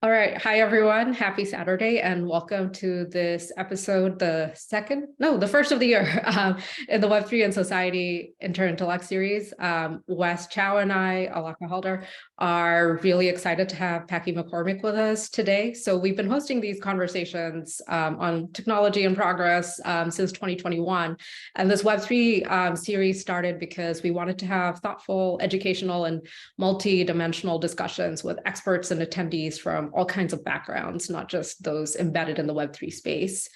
All right. Hi, everyone. Happy Saturday and welcome to this episode, the first of the year in the Web3 and Society Inter-Intellect series. Wes, Chow, and I, Alaka, Halder, are really excited to have Packy McCormick with us today. So we've been hosting these conversations on technology and progress since 2021. And this Web3 series started because we wanted to have thoughtful, educational, and multi-dimensional discussions with experts and attendees from all kinds of backgrounds, not just those embedded in the Web3 space.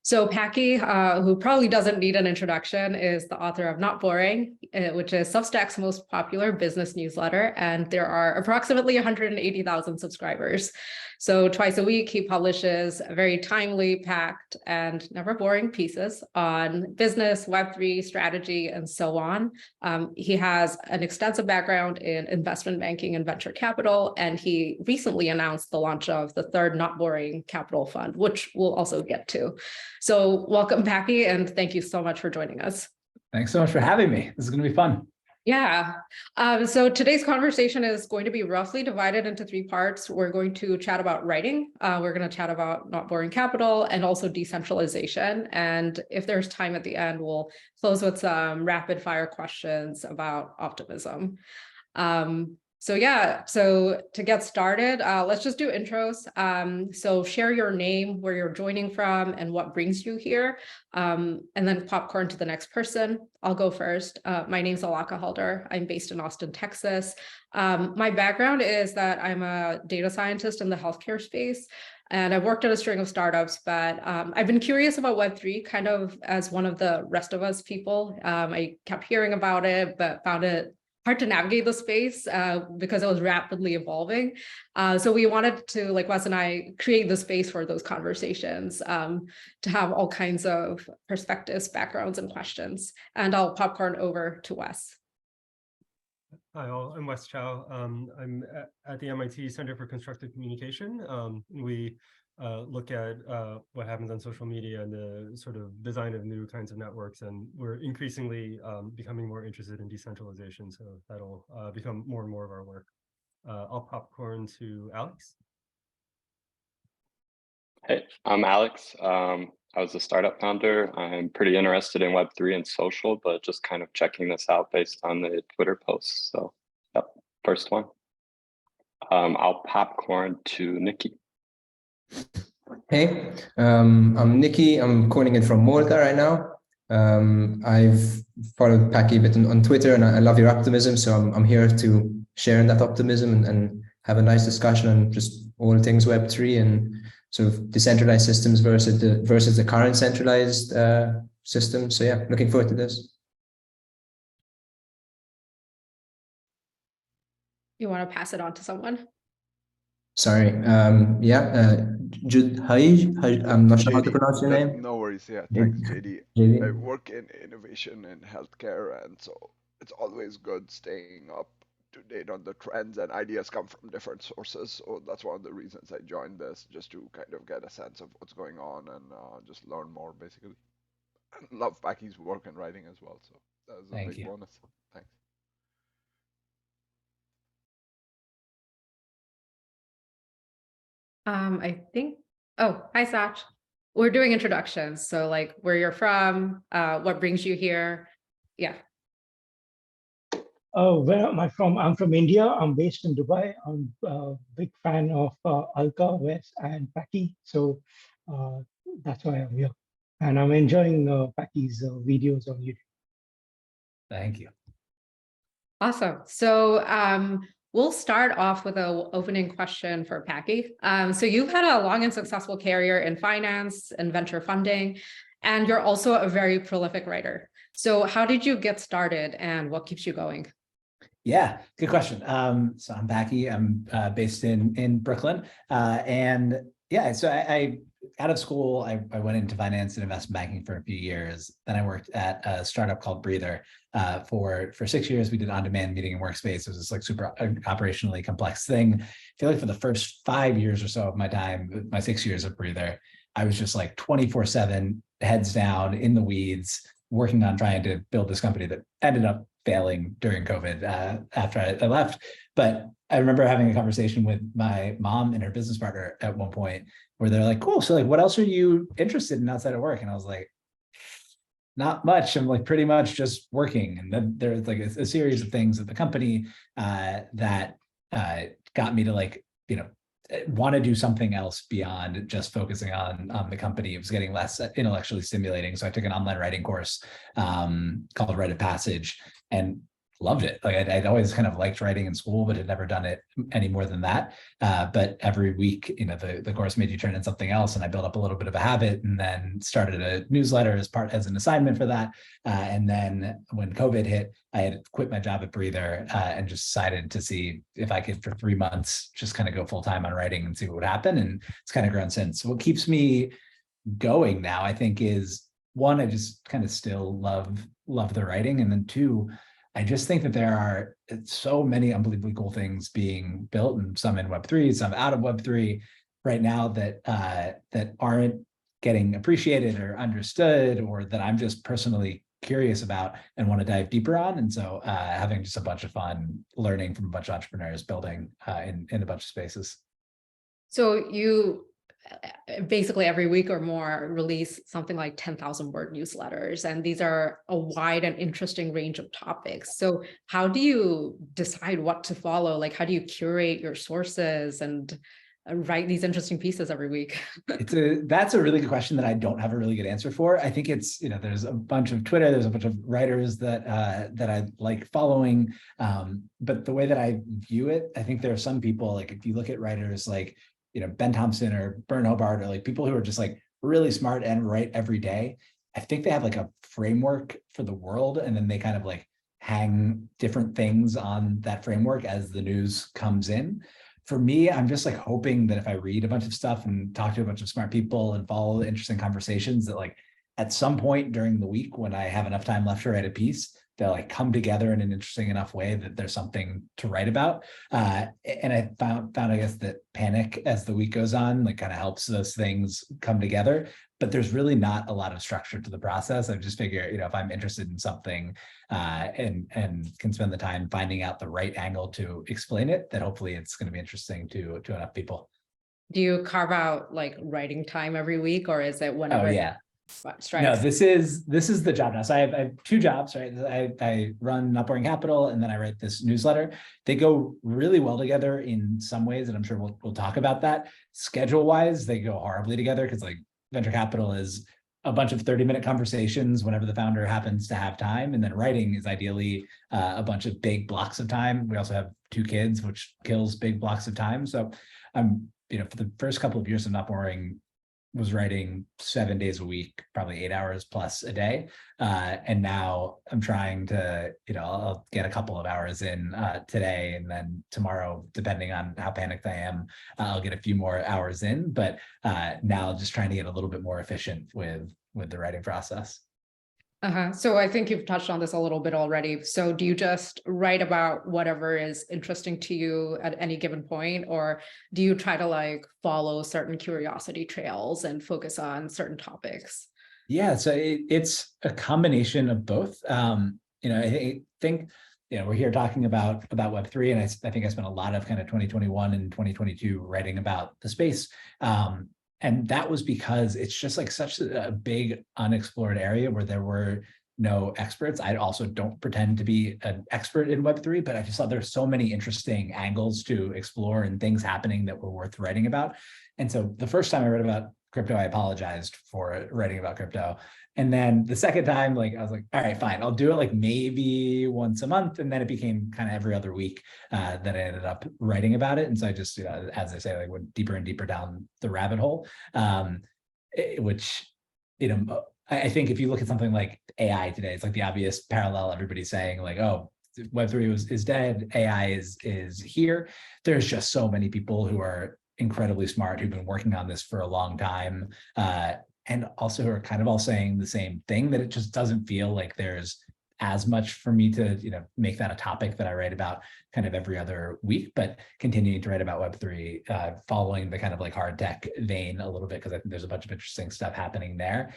So Packy, who probably doesn't need an introduction, is the author of Not Boring, which is Substack's most popular business newsletter, and there are approximately 180,000 subscribers. So twice a week, he publishes very timely, packed, and never boring pieces on business, Web3, strategy, and so on. He has an extensive background in investment banking and venture capital, and he recently announced the launch of the third Not Boring Capital Fund, which we'll also get to. So welcome, Packy, and thank you so much for joining us. Thanks so much for having me. This is going to be fun. Yeah. So today's conversation is going to be roughly divided into three parts. We're going to chat about writing. We're going to chat about Not Boring Capital and also decentralization. And if there's time at the end, we'll close with some rapid fire questions about optimism. So to get started, let's just do intros. So share your name, where you're joining from, and what brings you here, and then popcorn to the next person. I'll go first. My name's Alaka Halder. I'm based in Austin, Texas. My background is that I'm a data scientist in the healthcare space, and I've worked at a string of startups, but I've been curious about Web3 kind of as one of the rest of us people. I kept hearing about it, but found it hard to navigate the space because it was rapidly evolving. So we wanted to, like Wes and I, create the space for those conversations to have all kinds of perspectives, backgrounds, and questions. And I'll popcorn over to Wes. Hi, all. I'm Wes Chow. I'm at the MIT Center for Constructive Communication. We look at what happens on social media and the sort of design of new kinds of networks, and we're increasingly becoming more interested in decentralization, so that'll become more and more of our work. I'll popcorn to Alex. Hey, I'm Alex. I was a startup founder. I'm pretty interested in Web3 and social, but just kind of checking this out based on the Twitter posts. So, yep, first one. I'll popcorn to Nikki. Hey, I'm Nikki. I'm calling in from Malta right now. I've followed Packy a bit on Twitter, and I love your optimism. So I'm here to share in that optimism and have a nice discussion on just all things Web3 and sort of decentralized systems versus the current centralized system. So yeah, looking forward to this. You want to pass it on to someone? Sorry. Jude Haij, I'm not sure how to pronounce your name. No worries. Yeah, thanks, JD. I work in innovation and healthcare, and so it's always good staying up to date on the trends, and ideas come from different sources. So that's one of the reasons I joined this, just to kind of get a sense of what's going on and just learn more, basically. I love Packy's work and writing as well, so that was a big bonus. Thanks. Hi, Sach. We're doing introductions. So like where you're from, what brings you here. Yeah. Where am I from? I'm from India. I'm based in Dubai. I'm a big fan of Alaka, Wes, and Packy. So that's why I'm here. And I'm enjoying Packy's videos on YouTube. Thank you. Awesome. So we'll start off with an opening question for Packy. So you've had a long and successful career in finance and venture funding, and you're also a very prolific writer. So how did you get started and what keeps you going? Yeah, good question. So I'm Packy. I'm based in Brooklyn. And yeah, so I out of school, I went into finance and investment banking for a few years. Then I worked at a startup called Breather for 6 years. We did on-demand meeting and workspace. It was this like super operationally complex thing. I feel like for the first 5 years or so of my time, my 6 years of Breather, I was just like 24/7, heads down in the weeds, working on trying to build this company that ended up failing during COVID after I left. But I remember having a conversation with my mom and her business partner at one point where they're like, cool, so like, what else are you interested in outside of work? And I was like, not much. I'm like pretty much just working. And then there's like a series of things at the company that got me to like, want to do something else beyond just focusing on the company. It was getting less intellectually stimulating. So I took an online writing course called Rite of Passage and loved it. Like I'd always kind of liked writing in school, but had never done it any more than that. But every week, the course made you turn in something else, and I built up a little bit of a habit, and then started a newsletter as an assignment for that. And then when COVID hit, I had quit my job at Breather and just decided to see if I could, for 3 months, just kind of go full time on writing and see what would happen. And it's kind of grown since. What keeps me going now, I think, is one, I just kind of still love the writing, and then two, I just think that there are so many unbelievably cool things being built, and some in Web3, some out of Web3 right now that that aren't getting appreciated or understood, or that I'm just personally curious about and want to dive deeper on. And so having just a bunch of fun learning from a bunch of entrepreneurs, building in a bunch of spaces. So you basically every week or more release something like 10,000 word newsletters, and these are a wide and interesting range of topics. So how do you decide what to follow? Like, how do you curate your sources and write these interesting pieces every week? That's a really good question that I don't have a really good answer for. I think it's, there's a bunch of Twitter, there's a bunch of writers that I like following. But the way that I view it, I think there are some people, like if you look at writers like, Ben Thompson or Bern Hobart, or like people who are just like really smart and write every day, I think they have like a framework for the world, and then they kind of like hang different things on that framework as the news comes in. For me, I'm just like hoping that if I read a bunch of stuff and talk to a bunch of smart people and follow the interesting conversations, that like at some point during the week when I have enough time left to write a piece, they'll like come together in an interesting enough way that there's something to write about. And I found, I guess, that panic as the week goes on, like kind of helps those things come together. But there's really not a lot of structure to the process. I just figure, if I'm interested in something and can spend the time finding out the right angle to explain it, that hopefully it's going to be interesting to enough people. Do you carve out like writing time every week, or is it whenever? Oh yeah. Strikes? No, this is the job now. So I have 2 jobs, right? I run Upboring Capital, and then I write this newsletter. They go really well together in some ways, and I'm sure we'll talk about that. Schedule wise, they go horribly together because like venture capital is a bunch of 30-minute conversations whenever the founder happens to have time, and then writing is ideally a bunch of big blocks of time. We also have 2 kids, which kills big blocks of time. So I'm, for the first couple of years of Upboring, was writing 7 days a week, probably 8 hours plus a day. And now I'm trying to, I'll get a couple of hours in today, and then tomorrow, depending on how panicked I am, I'll get a few more hours in. But now just trying to get a little bit more efficient with the writing process. So I think you've touched on this a little bit already. So do you just write about whatever is interesting to you at any given point, or do you try to like follow certain curiosity trails and focus on certain topics? Yeah, so it's a combination of both. I think, we're here talking about Web3, and I think I spent a lot of kind of 2021 and 2022 writing about the space. And that was because it's just like such a big unexplored area where there were no experts. I also don't pretend to be an expert in Web3, but I just thought there's so many interesting angles to explore and things happening that were worth writing about. And so the first time I read about crypto, I apologized for writing about crypto. And then the second time, like I was like, all right, fine, I'll do it like maybe once a month. And then it became kind of every other week that I ended up writing about it. And so I just, as I say, like went deeper and deeper down the rabbit hole, which, I think if you look at something like AI today, it's like the obvious parallel. Everybody's saying like, oh, Web3 is dead, AI is here. There's just so many people who are incredibly smart who've been working on this for a long time. And also who are kind of all saying the same thing, that it just doesn't feel like there's as much for me to, make that a topic that I write about kind of every other week, but continuing to write about Web3, following the kind of like hard tech vein a little bit, because I think there's a bunch of interesting stuff happening there.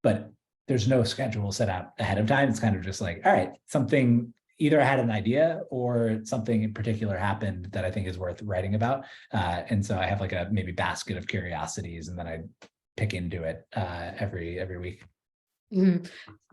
But there's no schedule set out ahead of time. It's kind of just like, all right, something either I had an idea or something in particular happened that I think is worth writing about. And so I have like a maybe basket of curiosities, and then I pick into it every week.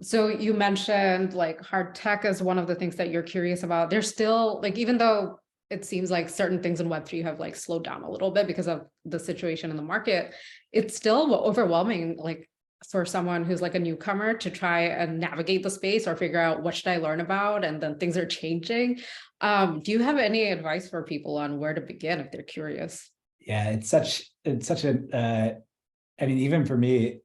So you mentioned like hard tech as one of the things that you're curious about. There's still like, even though it seems like certain things in Web3 have like slowed down a little bit because of the situation in the market, it's still overwhelming, like for someone who's like a newcomer to try and navigate the space or figure out what should I learn about, and then things are changing. Do you have any advice for people on where to begin if they're curious? Yeah, it's such a I mean, even for me,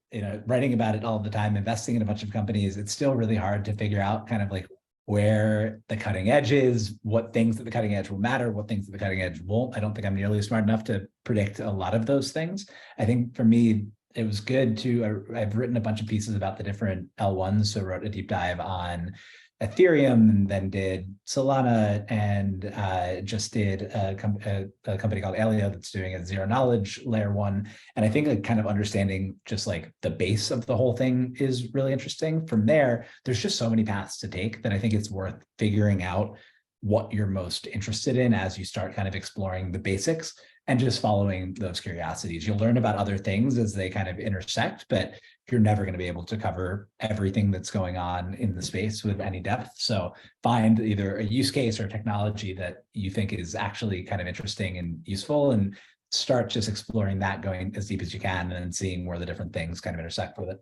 writing about it all the time, investing in a bunch of companies, it's still really hard to figure out kind of like where the cutting edge is, what things at the cutting edge will matter, what things at the cutting edge won't. I don't think I'm nearly smart enough to predict a lot of those things. I think for me, it was good to, I've written a bunch of pieces about the different L1s. So I wrote a deep dive on Ethereum, and then did Solana, and just did a company called Alio that's doing a zero knowledge layer 1. And I think like kind of understanding just like the base of the whole thing is really interesting. From there, there's just so many paths to take that I think it's worth figuring out what you're most interested in as you start kind of exploring the basics and just following those curiosities. You'll learn about other things as they kind of intersect, but you're never going to be able to cover everything that's going on in the space with any depth. So find either a use case or technology that you think is actually kind of interesting and useful, and start just exploring that, going as deep as you can, and then seeing where the different things kind of intersect with it.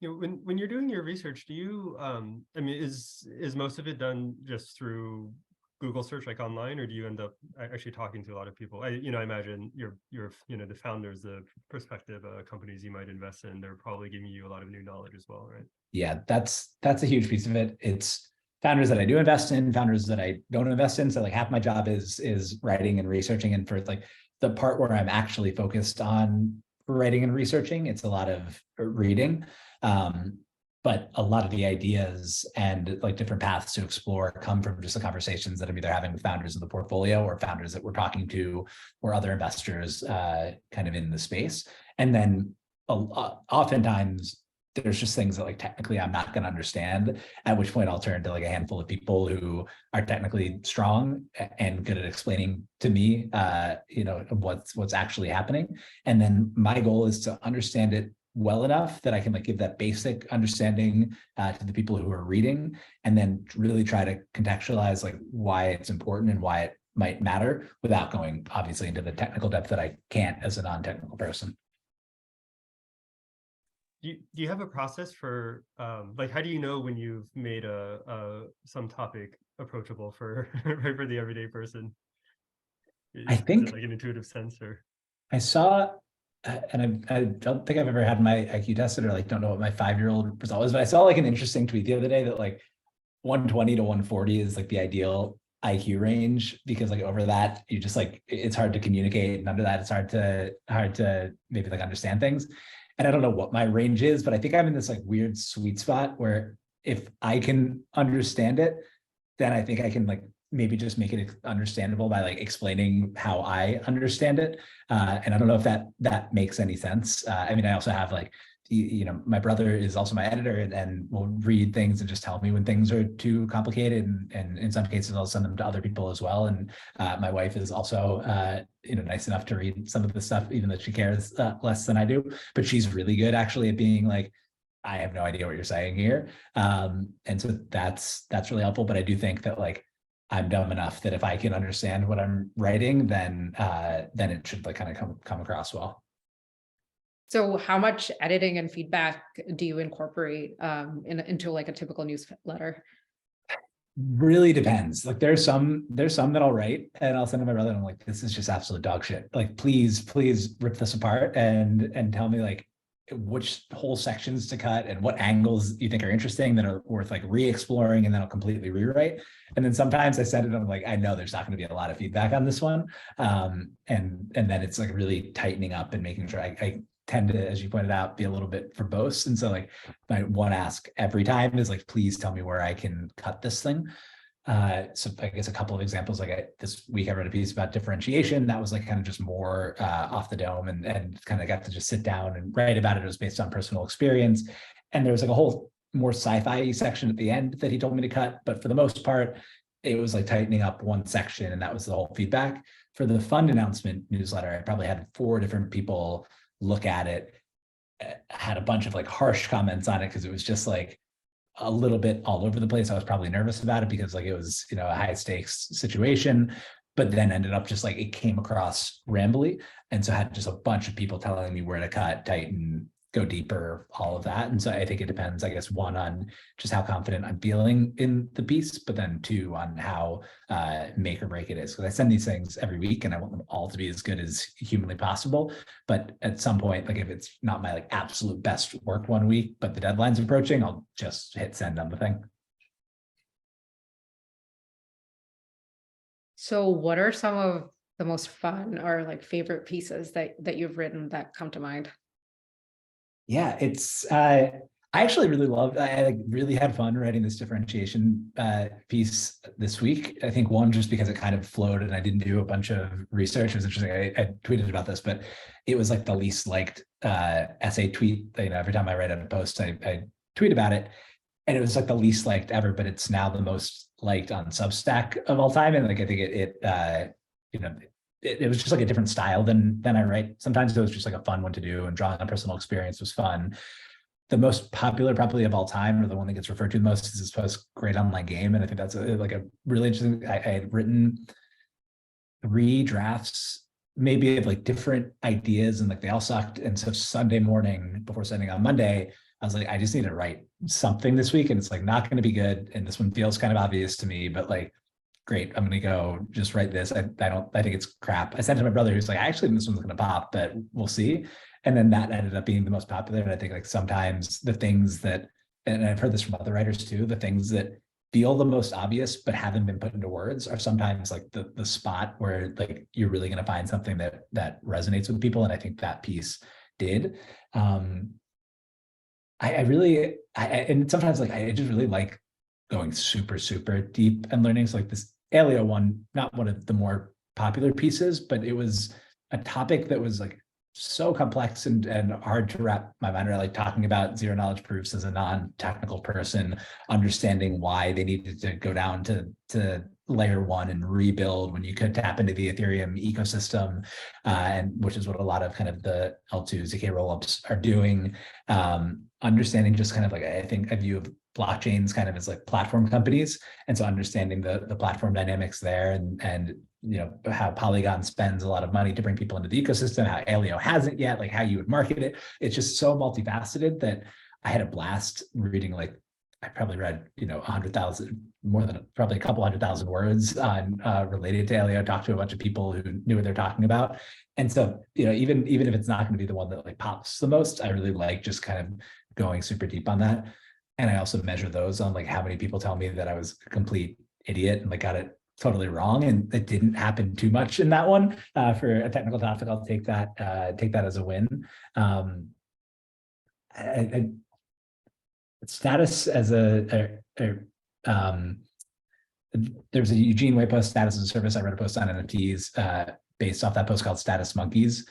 When you're doing your research, do you, I mean, is most of it done just through Google search, like online, or do you end up actually talking to a lot of people? I imagine you're the founders, the prospective companies you might invest in, they're probably giving you a lot of new knowledge as well, right? Yeah, that's a huge piece of it. It's founders that I do invest in, founders that I don't invest in. So like half my job is writing and researching, and for like the part where I'm actually focused on writing and researching, it's a lot of reading. But a lot of the ideas and like different paths to explore come from just the conversations that I'm either having with founders of the portfolio, or founders that we're talking to, or other investors kind of in the space. And then oftentimes there's just things that like technically I'm not going to understand, at which point I'll turn to like a handful of people who are technically strong and good at explaining to me what's actually happening. And then my goal is to understand it well enough that I can like give that basic understanding to the people who are reading, and then really try to contextualize like why it's important and why it might matter, without going obviously into the technical depth that I can't as a non-technical person. Do you have a process for like, how do you know when you've made some topic approachable for for the everyday person? I think is it like an intuitive sense, or I saw, and I don't think I've ever had my IQ tested, or like don't know what my 5-year-old result was, but I saw like an interesting tweet the other day that like 120 to 140 is like the ideal IQ range, because like over that you just like it's hard to communicate, and under that it's hard to maybe like understand things. And I don't know what my range is, but I think I'm in this like weird sweet spot where if I can understand it, then I think I can like maybe just make it understandable by like explaining how I understand it. And I don't know if that makes any sense. I mean, I also have like, my brother is also my editor, and will read things and just tell me when things are too complicated. And in some cases, I'll send them to other people as well. And my wife is also, nice enough to read some of the stuff, even though she cares less than I do. But she's really good actually at being like, I have no idea what you're saying here. And so that's really helpful. But I do think that like, I'm dumb enough that if I can understand what I'm writing, then it should like kind of come across well. So how much editing and feedback do you incorporate into like a typical newsletter? Really depends. Like there's some that I'll write and I'll send to my brother and I'm like, this is just absolute dog shit. Like, please rip this apart and tell me like which whole sections to cut and what angles you think are interesting that are worth like re-exploring, and then I'll completely rewrite. And then sometimes I send it and I'm like, I know there's not going to be a lot of feedback on this one. And then it's like really tightening up and making sure I tend to, as you pointed out, be a little bit verbose. And so like my one ask every time is like, please tell me where I can cut this thing. So I guess a couple of examples, like this week I wrote a piece about differentiation. That was like kind of just more off the dome and kind of got to just sit down and write about it. It was based on personal experience. And there was like a whole more sci-fi section at the end that he told me to cut, but for the most part, it was like tightening up one section, and that was the whole feedback. For the fund announcement newsletter, I probably had 4 different people look at it, had a bunch of like harsh comments on it because it was just like a little bit all over the place. I was probably nervous about it because like it was, you know, a high stakes situation, but then ended up just like it came across rambly. And so I had just a bunch of people telling me where to cut, tighten, go deeper, all of that. And so I think it depends, I guess, 1 on just how confident I'm feeling in the piece, but then 2 on how make or break it is. Because I send these things every week and I want them all to be as good as humanly possible. But at some point, like if it's not my like absolute best work one week, but the deadline's approaching, I'll just hit send on the thing. So what are some of the most fun or like favorite pieces that you've written that come to mind? Yeah, it's I actually really loved, I like really had fun writing this differentiation piece this week. I think 1, just because it kind of flowed and I didn't do a bunch of research. It was interesting. I tweeted about this, but it was like the least liked essay tweet. You know, every time I write a post, I tweet about it. And it was like the least liked ever, but it's now the most liked on Substack of all time. And like, I think you know, it was just like a different style than I write. Sometimes it was just like a fun one to do, and drawing on personal experience was fun. The most popular probably of all time, or the one that gets referred to the most, is this post, Great Online Game. And I think that's like a really interesting, I had written 3 drafts, maybe of like different ideas, and like they all sucked. And so Sunday morning before sending on Monday, I was like, I just need to write something this week, and it's like not going to be good. And this one feels kind of obvious to me, but like, great, I'm going to go just write this. I think it's crap. I sent it to my brother, who's like, actually, this one's going to pop, but we'll see. And then that ended up being the most popular. And I think like sometimes the things that, and I've heard this from other writers too, the things that feel the most obvious but haven't been put into words are sometimes like the spot where like you're really going to find something that resonates with people. And I think that piece did. And sometimes like I just really like going super, super deep and learning. So like this Alio one, not one of the more popular pieces, but it was a topic that was like so complex and hard to wrap my mind around, like talking about zero knowledge proofs as a non-technical person, understanding why they needed to go down to layer 1 and rebuild when you could tap into the Ethereum ecosystem, and which is what a lot of kind of the L2 ZK rollups are doing. Understanding just kind of like, I think I view blockchains kind of as like platform companies. And so understanding the platform dynamics there, and you know, how Polygon spends a lot of money to bring people into the ecosystem, how Alio hasn't yet, like how you would market it. It's just so multifaceted that I had a blast reading. Like I probably read, you know, 100,000, more than probably a couple 100,000 words on related to Alio, talked to a bunch of people who knew what they're talking about. And so, you know, even if it's not going to be the one that like pops the most, I really like just kind of going super deep on that. And I also measure those on like how many people tell me that I was a complete idiot and like got it totally wrong. And it didn't happen too much in that one. For a technical topic, I'll take that as a win. Status as there's a Eugene Wei post, Status as a Service. I wrote a post on NFTs based off that post called Status Monkeys.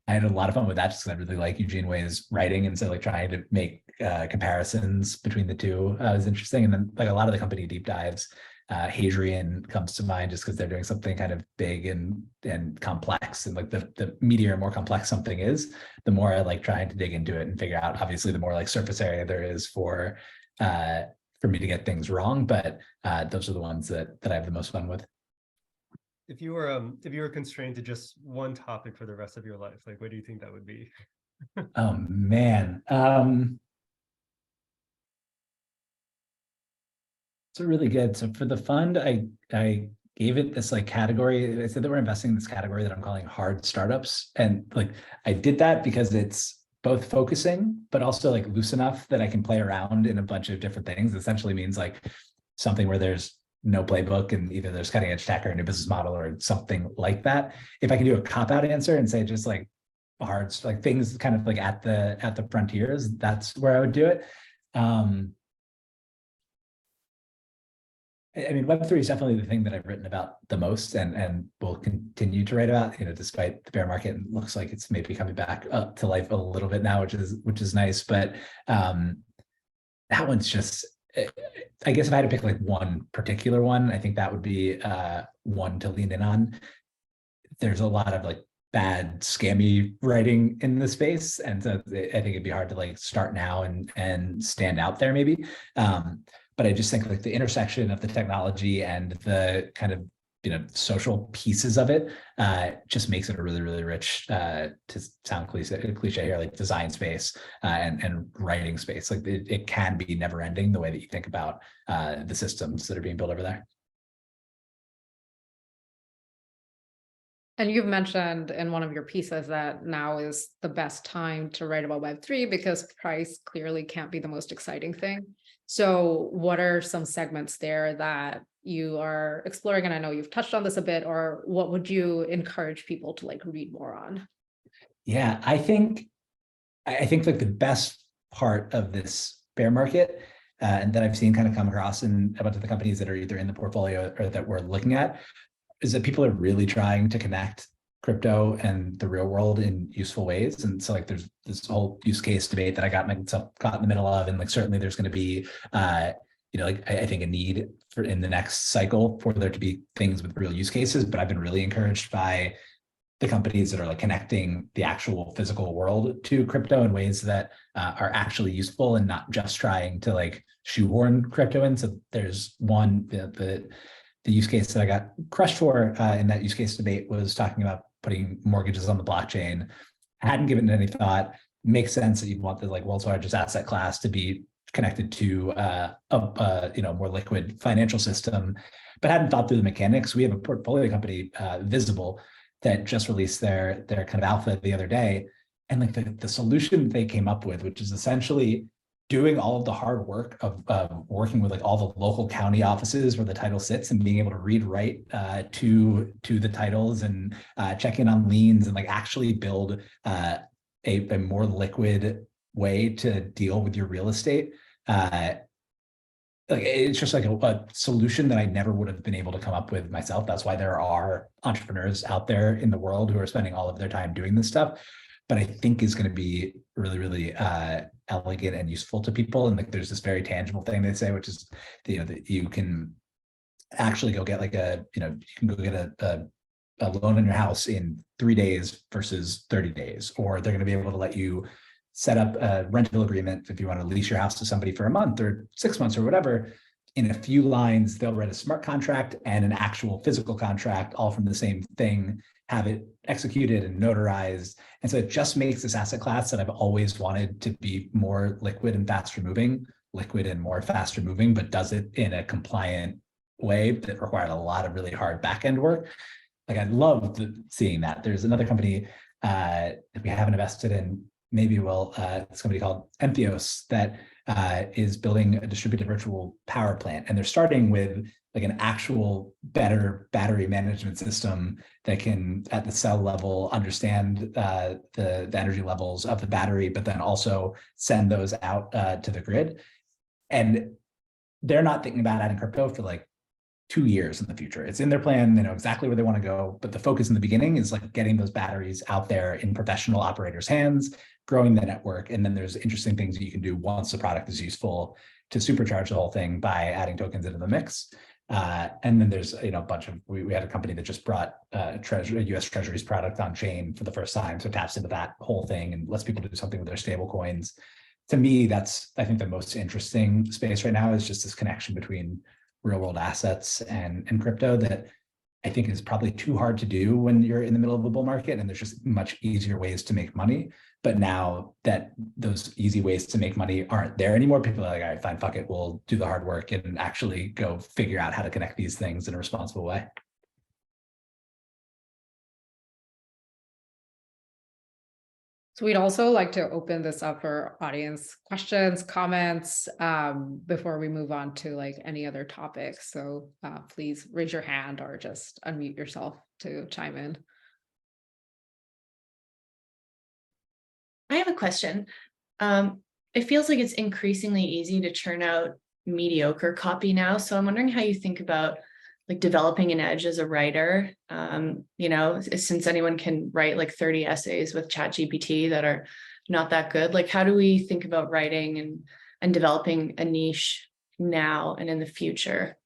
I had a lot of fun with that just because I really like Eugene Wei's writing. And so like trying to make comparisons between the two was interesting. And then like a lot of the company deep dives, Hadrian comes to mind just because they're doing something kind of big and complex. And like the meatier and more complex something is, the more I like trying to dig into it and figure out, obviously the more like surface area there is for me to get things wrong. But those are the ones that I have the most fun with. If you were constrained to just one topic for the rest of your life, like what do you think that would be? Oh man. It's really good. So for the fund, I gave it this like category. I said that we're investing in this category that I'm calling hard startups. And like I did that because it's both focusing, but also like loose enough that I can play around in a bunch of different things. It essentially means like something where there's no playbook and either there's cutting edge tech or a new business model or something like that. If I can do a cop-out answer and say just like hard, like things kind of like at the frontiers, that's where I would do it. I mean, Web3 is definitely the thing that I've written about the most and will continue to write about, you know, despite the bear market. It looks like it's maybe coming back up to life a little bit now, which is nice. But that one's just, I guess if I had to pick like one particular one, I think that would be one to lean in on. There's a lot of like bad scammy writing in the space, and so I think it'd be hard to like start now and stand out there maybe. But I just think like the intersection of the technology and the kind of social pieces of it just makes it a really, really rich, to sound cliche here, like design space and writing space. Like it can be never ending the way that you think about the systems that are being built over there. And you've mentioned in one of your pieces that now is the best time to write about Web3 because price clearly can't be the most exciting thing. So what are some segments there that you are exploring? And I know you've touched on this a bit, or what would you encourage people to like read more on? Yeah, I think like the best part of this bear market and that I've seen kind of come across in a bunch of the companies that are either in the portfolio or that we're looking at is that people are really trying to connect crypto and the real world in useful ways. And so like there's this whole use case debate that I got myself caught in the middle of. And like certainly there's going to be like I think a need for in the next cycle for there to be things with real use cases. But I've been really encouraged by the companies that are like connecting the actual physical world to crypto in ways that are actually useful and not just trying to like shoehorn crypto in. So there's one, the use case that I got crushed for in that use case debate was talking about putting mortgages on the blockchain. I hadn't given it any thought. Makes sense that you'd want the like world's largest asset class to be connected to a more liquid financial system, but hadn't thought through the mechanics. We have a portfolio company, Visible, that just released their kind of alpha the other day, and like the solution they came up with, which is essentially doing all of the hard work of working with like all the local county offices where the title sits and being able to read write to the titles and check in on liens and like actually build a more liquid way to deal with your real estate. Like it's just like a solution that I never would have been able to come up with myself. That's why there are entrepreneurs out there in the world who are spending all of their time doing this stuff, but I think is going to be really, really elegant and useful to people. And like there's this very tangible thing they say, which is that you can actually go get like you can go get a loan on your house in 3 days versus 30 days, or they're going to be able to let you set up a rental agreement if you want to lease your house to somebody for a month or 6 months or whatever. In a few lines, they'll write a smart contract and an actual physical contract, all from the same thing, have it executed and notarized. And so it just makes this asset class that I've always wanted to be more liquid and faster moving, but does it in a compliant way that required a lot of really hard back-end work. Like I love seeing that. There's another company that we haven't invested in, maybe we'll, it's somebody called Entheos that is building a distributed virtual power plant. And they're starting with like an actual better battery management system that can at the cell level understand the energy levels of the battery, but then also send those out to the grid. And they're not thinking about adding crypto for like 2 years in the future. It's in their plan, they know exactly where they want to go, but the focus in the beginning is like getting those batteries out there in professional operators' hands, growing the network. And then there's interesting things that you can do once the product is useful to supercharge the whole thing by adding tokens into the mix. And then there's a bunch of, we had a company that just brought a US Treasuries product on chain for the first time. So taps into that whole thing and lets people do something with their stable coins. To me, that's, I think, the most interesting space right now is just this connection between real world assets and crypto that I think is probably too hard to do when you're in the middle of a bull market, and there's just much easier ways to make money. But now that those easy ways to make money aren't there anymore, people are like, all right, fine, fuck it, we'll do the hard work and actually go figure out how to connect these things in a responsible way. So we'd also like to open this up for audience questions, comments, before we move on to like any other topics. So please raise your hand or just unmute yourself to chime in. I have a question. It feels like it's increasingly easy to churn out mediocre copy now. So I'm wondering how you think about like developing an edge as a writer, since anyone can write like 30 essays with ChatGPT that are not that good. Like, how do we think about writing and and developing a niche now and in the future?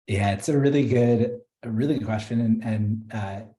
Yeah, it's a really good question, and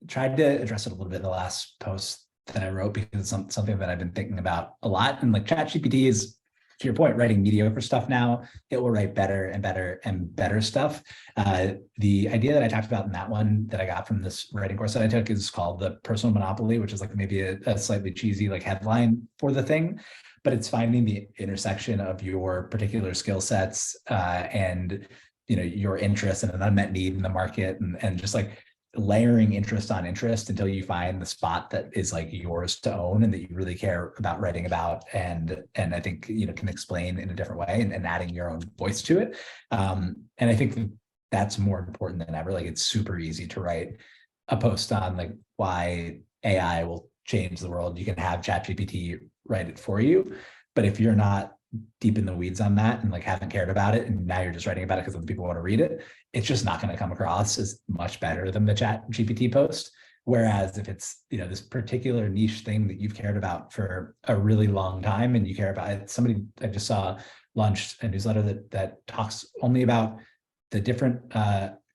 tried to address it a little bit in the last post that I wrote, because it's something that I've been thinking about a lot. And like ChatGPT is, to your point, writing mediocre stuff now. It will write better and better and better stuff. The idea that I talked about in that one that I got from this writing course that I took is called the personal monopoly, which is like maybe a slightly cheesy like headline for the thing, but it's finding the intersection of your particular skill sets and your interests and an unmet need in the market, and just like layering interest on interest until you find the spot that is like yours to own and that you really care about writing about, and I think can explain in a different way, and adding your own voice to it. And I think that's more important than ever. Like, it's super easy to write a post on like why AI will change the world. You can have ChatGPT write it for you, but if you're not deep in the weeds on that and like haven't cared about it, and now you're just writing about it because other people want to read it, it's just not going to come across as much better than the ChatGPT post. Whereas if it's this particular niche thing that you've cared about for a really long time, and you care about it, somebody I just saw launched a newsletter that talks only about the different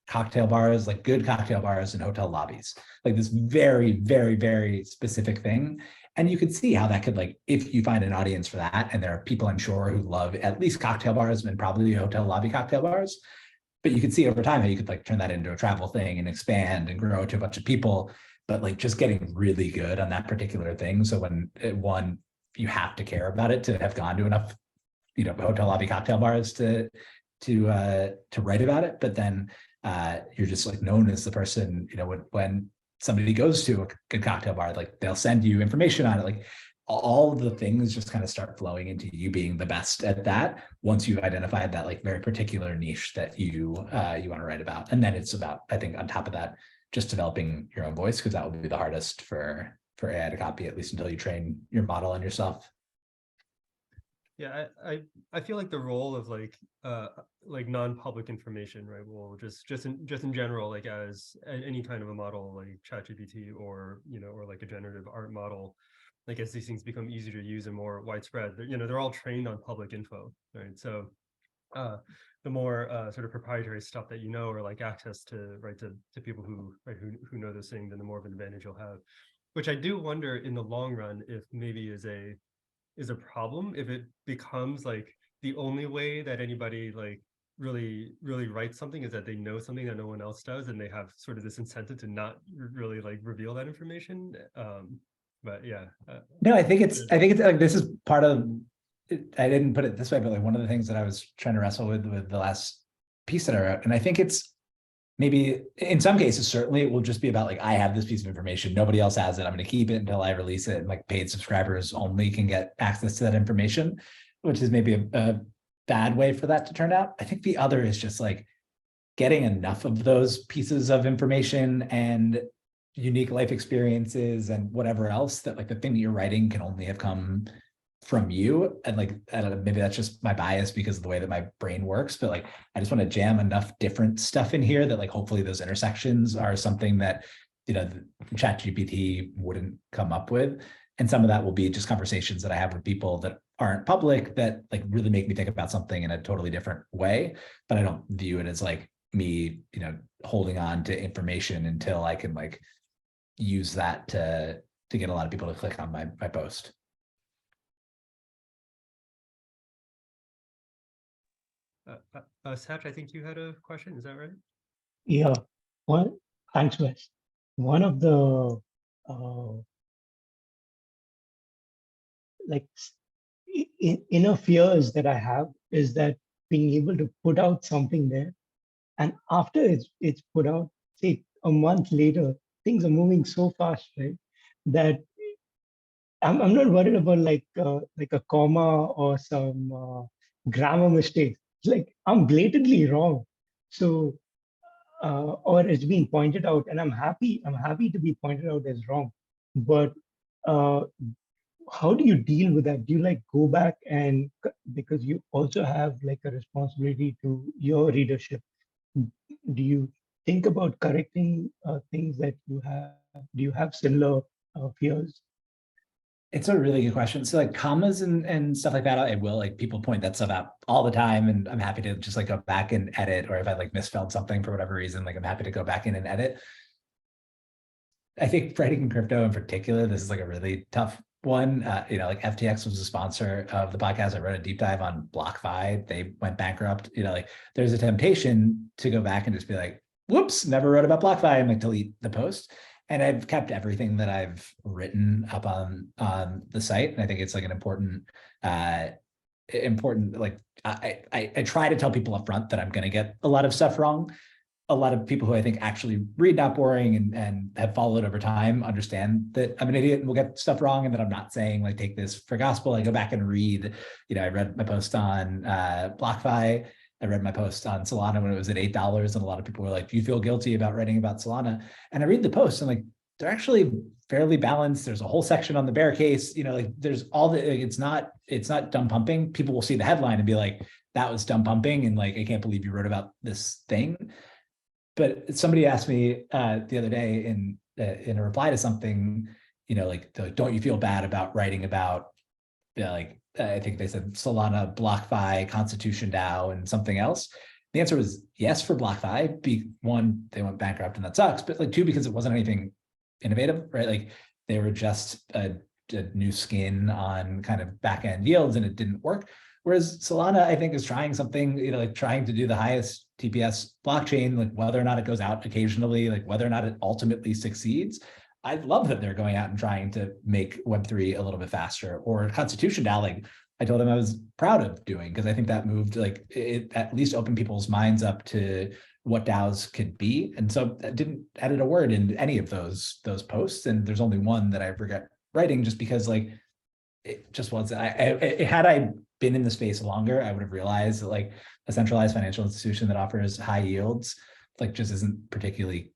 cocktail bars, like good cocktail bars in hotel lobbies, like this very, very, very specific thing. And you could see how that could, like, if you find an audience for that, and there are people I'm sure who love at least cocktail bars and probably hotel lobby cocktail bars, but you could see over time how you could like turn that into a travel thing and expand and grow to a bunch of people, but like just getting really good on that particular thing. So when you have to care about it to have gone to enough, hotel lobby cocktail bars to write about it. But then you're just like known as the person, when somebody goes to a good cocktail bar, like they'll send you information on it, like all of the things just kind of start flowing into you being the best at that once you've identified that like very particular niche that you want to write about. And then it's about, I think, on top of that, just developing your own voice, because that will be the hardest for AI to copy, at least until you train your model on yourself. Yeah, I feel like the role of like non-public information, right? Well, just in general, like as any kind of a model like ChatGPT or or like a generative art model, like as these things become easier to use and more widespread, they're all trained on public info, right? So the more sort of proprietary stuff that or like access to to people who know those things, then the more of an advantage you'll have. Which I do wonder in the long run if maybe is a problem if it becomes like the only way that anybody like really writes something is that they know something that no one else does, and they have sort of this incentive to not really like reveal that information. But yeah. No, I think it's like, this is part of it. I didn't put it this way, but like one of the things that I was trying to wrestle with the last piece that I wrote, and I think it's maybe in some cases, certainly it will just be about like, I have this piece of information, nobody else has it, I'm going to keep it until I release it, and like paid subscribers only can get access to that information, which is maybe a bad way for that to turn out. I think the other is just like getting enough of those pieces of information and unique life experiences and whatever else that like the thing that you're writing can only have come from you. And like, I don't know, maybe that's just my bias because of the way that my brain works, but like, I just want to jam enough different stuff in here that like, hopefully those intersections are something that, the ChatGPT wouldn't come up with. And some of that will be just conversations that I have with people that aren't public that like really make me think about something in a totally different way. But I don't view it as like me, holding on to information until I can like use that to get a lot of people to click on my post. Satch, I think you had a question. Is that right? Yeah. Thanks, Wes. One of the like inner fears that I have is that being able to put out something there, and after it's put out, say a month later, things are moving so fast, right? That I'm not worried about like a comma or some grammar mistake. Like I'm blatantly wrong, so or it's being pointed out, and I'm happy to be pointed out as wrong. But uh, how do you deal with that? Do you like go back and because you also have like a responsibility to your readership? Do you think about correcting things that you have? Do you have similar fears? It's a really good question. So like commas and stuff like that, I will, like, people point that stuff out all the time, and I'm happy to just like go back and edit, or if I like misspelled something for whatever reason, like I'm happy to go back in and edit. I think writing in crypto in particular, this is like a really tough one. Like FTX was a sponsor of the podcast. I wrote a deep dive on BlockFi. They went bankrupt. Like there's a temptation to go back and just be like, whoops, never wrote about BlockFi, and like delete the post. And I've kept everything that I've written up on the site. And I think it's like an important, like I try to tell people up front that I'm going to get a lot of stuff wrong. A lot of people who I think actually read Not Boring and have followed over time understand that I'm an idiot and will get stuff wrong, and that I'm not saying like take this for gospel. I go back and read, I read my post on BlockFi. I read my post on Solana when it was at $8, and a lot of people were like, do you feel guilty about writing about Solana? And I read the post and like, they're actually fairly balanced. There's a whole section on the bear case, like there's all the, it's not dumb pumping. People will see the headline and be like, that was dumb pumping, and like, I can't believe you wrote about this thing. But somebody asked me the other day in a reply to something, like, don't you feel bad about writing about, I think they said Solana, BlockFi, Constitution DAO, and something else. The answer was yes for BlockFi. One, they went bankrupt and that sucks. But like two, because it wasn't anything innovative, right? Like they were just a new skin on kind of back end yields, and it didn't work. Whereas Solana, I think, is trying something, like trying to do the highest TPS blockchain, like whether or not it goes out occasionally, like whether or not it ultimately succeeds. I love that they're going out and trying to make Web3 a little bit faster. Or Constitution DAO, like I told them I was proud of doing, because I think that moved, like it at least opened people's minds up to what DAOs could be. And so I didn't edit a word in any of those posts. And there's only one that I regret writing, just because like it just wasn't, had I been in the space longer, I would have realized that like a centralized financial institution that offers high yields, like just isn't particularly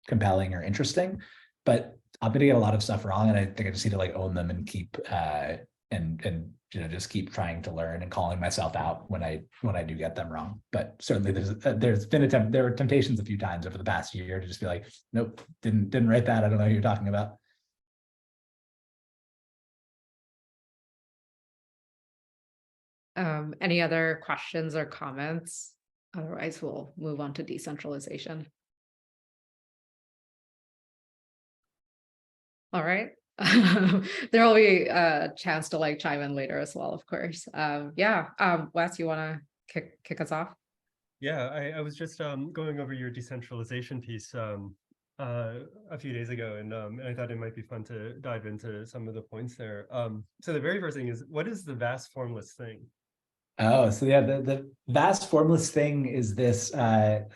compelling or interesting. But I'm gonna get a lot of stuff wrong, and I think I just need to like own them and keep just keep trying to learn and calling myself out when I do get them wrong. But certainly there were temptations a few times over the past year to just be like, nope, didn't write that. I don't know who you're talking about. Any other questions or comments? Otherwise, we'll move on to decentralization. All right. There will be a chance to like chime in later as well, of course. Wes, you want to kick us off? Yeah, I was just going over your decentralization piece a few days ago, and I thought it might be fun to dive into some of the points there. So the very first thing is, what is the vast formless thing? Oh, so yeah, the vast formless thing is this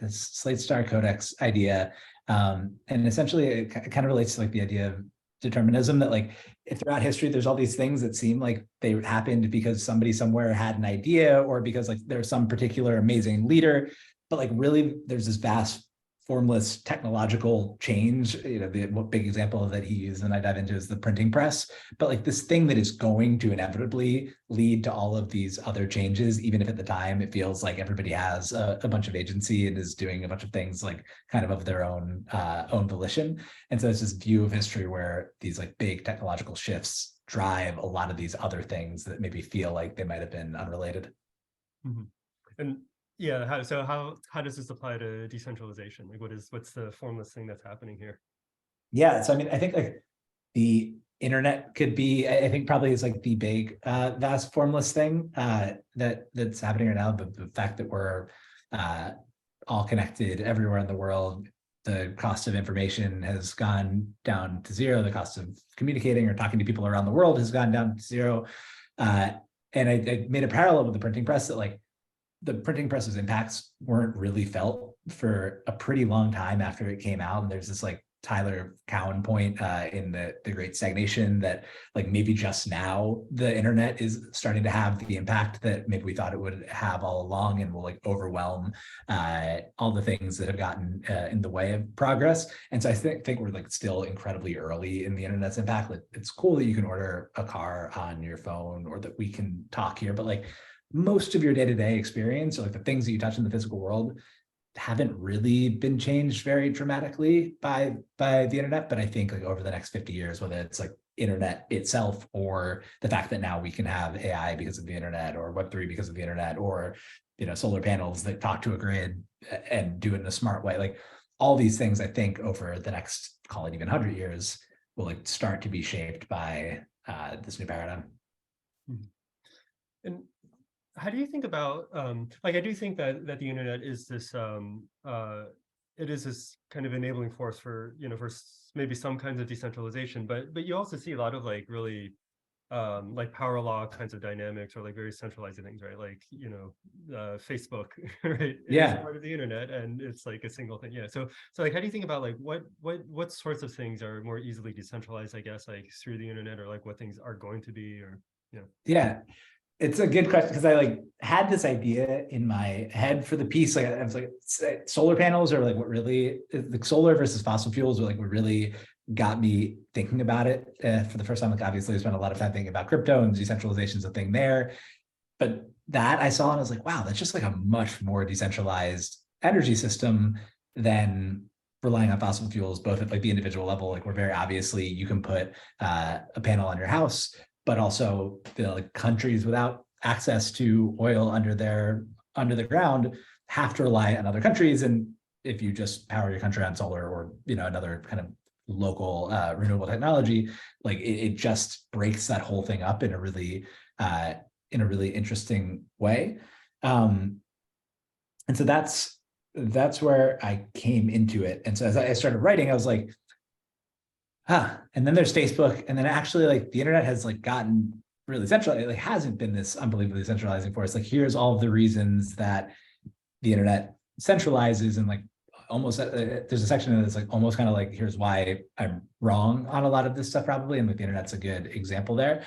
Slate Star Codex idea. And essentially it kind of relates to like the idea of determinism, that like if throughout history there's all these things that seem like they happened because somebody somewhere had an idea, or because like there's some particular amazing leader, but like really there's this vast formless technological change. The big example that he used and I dive into is the printing press, but like this thing that is going to inevitably lead to all of these other changes, even if at the time it feels like everybody has a bunch of agency and is doing a bunch of things like kind of their own volition. And so it's this view of history where these like big technological shifts drive a lot of these other things that maybe feel like they might have been unrelated. Mm-hmm. And yeah, how does this apply to decentralization? Like what's the formless thing that's happening here? Yeah, so I mean, I think like the internet could be, I think probably is like the big vast formless thing that's happening right now. The fact that we're all connected everywhere in the world, the cost of information has gone down to zero. The cost of communicating or talking to people around the world has gone down to zero. And I made a parallel with the printing press, that like the printing press's impacts weren't really felt for a pretty long time after it came out. And there's this like Tyler Cowen point in the Great Stagnation, that like maybe just now the internet is starting to have the impact that maybe we thought it would have all along, and will like overwhelm all the things that have gotten in the way of progress. And so I think we're like still incredibly early in the internet's impact. Like, it's cool that you can order a car on your phone, or that we can talk here, but like most of your day-to-day experience, or like the things that you touch in the physical world, haven't really been changed very dramatically by the internet. But I think like over the next 50 years, whether it's like internet itself, or the fact that now we can have AI because of the internet, or Web3 because of the internet, or solar panels that talk to a grid and do it in a smart way. Like all these things, I think over the next, call it even 100 years, will like start to be shaped by this new paradigm. And how do you think about like, I do think that the internet is this it is this kind of enabling force for for maybe some kinds of decentralization, but you also see a lot of like really like power law kinds of dynamics, or like very centralizing things, right? Like Facebook, right? Yeah. It's part of the internet, and it's like a single thing. Yeah. So like, how do you think about like what sorts of things are more easily decentralized, I guess, like through the internet, or like what things are going to be, or Yeah. It's a good question, because I like had this idea in my head for the piece. Like I was like, solar panels are like what really, the solar versus fossil fuels are like what really got me thinking about it for the first time. Like obviously I spent a lot of time thinking about crypto, and decentralization is a thing there. But that I saw and I was like, wow, that's just like a much more decentralized energy system than relying on fossil fuels, both at like the individual level. Like we're very obviously, you can put a panel on your house, but also like countries without access to oil under the ground have to rely on other countries. And if you just power your country on solar, or another kind of local renewable technology, like it just breaks that whole thing up in a really interesting way. And so that's where I came into it. And so as I started writing, I was like, and then there's Facebook, and then actually like the internet has like gotten really centralized. It like hasn't been this unbelievably centralizing force. Like here's all of the reasons that the internet centralizes, and like almost there's a section that's like almost kind of like, here's why I'm wrong on a lot of this stuff probably, and like the internet's a good example there.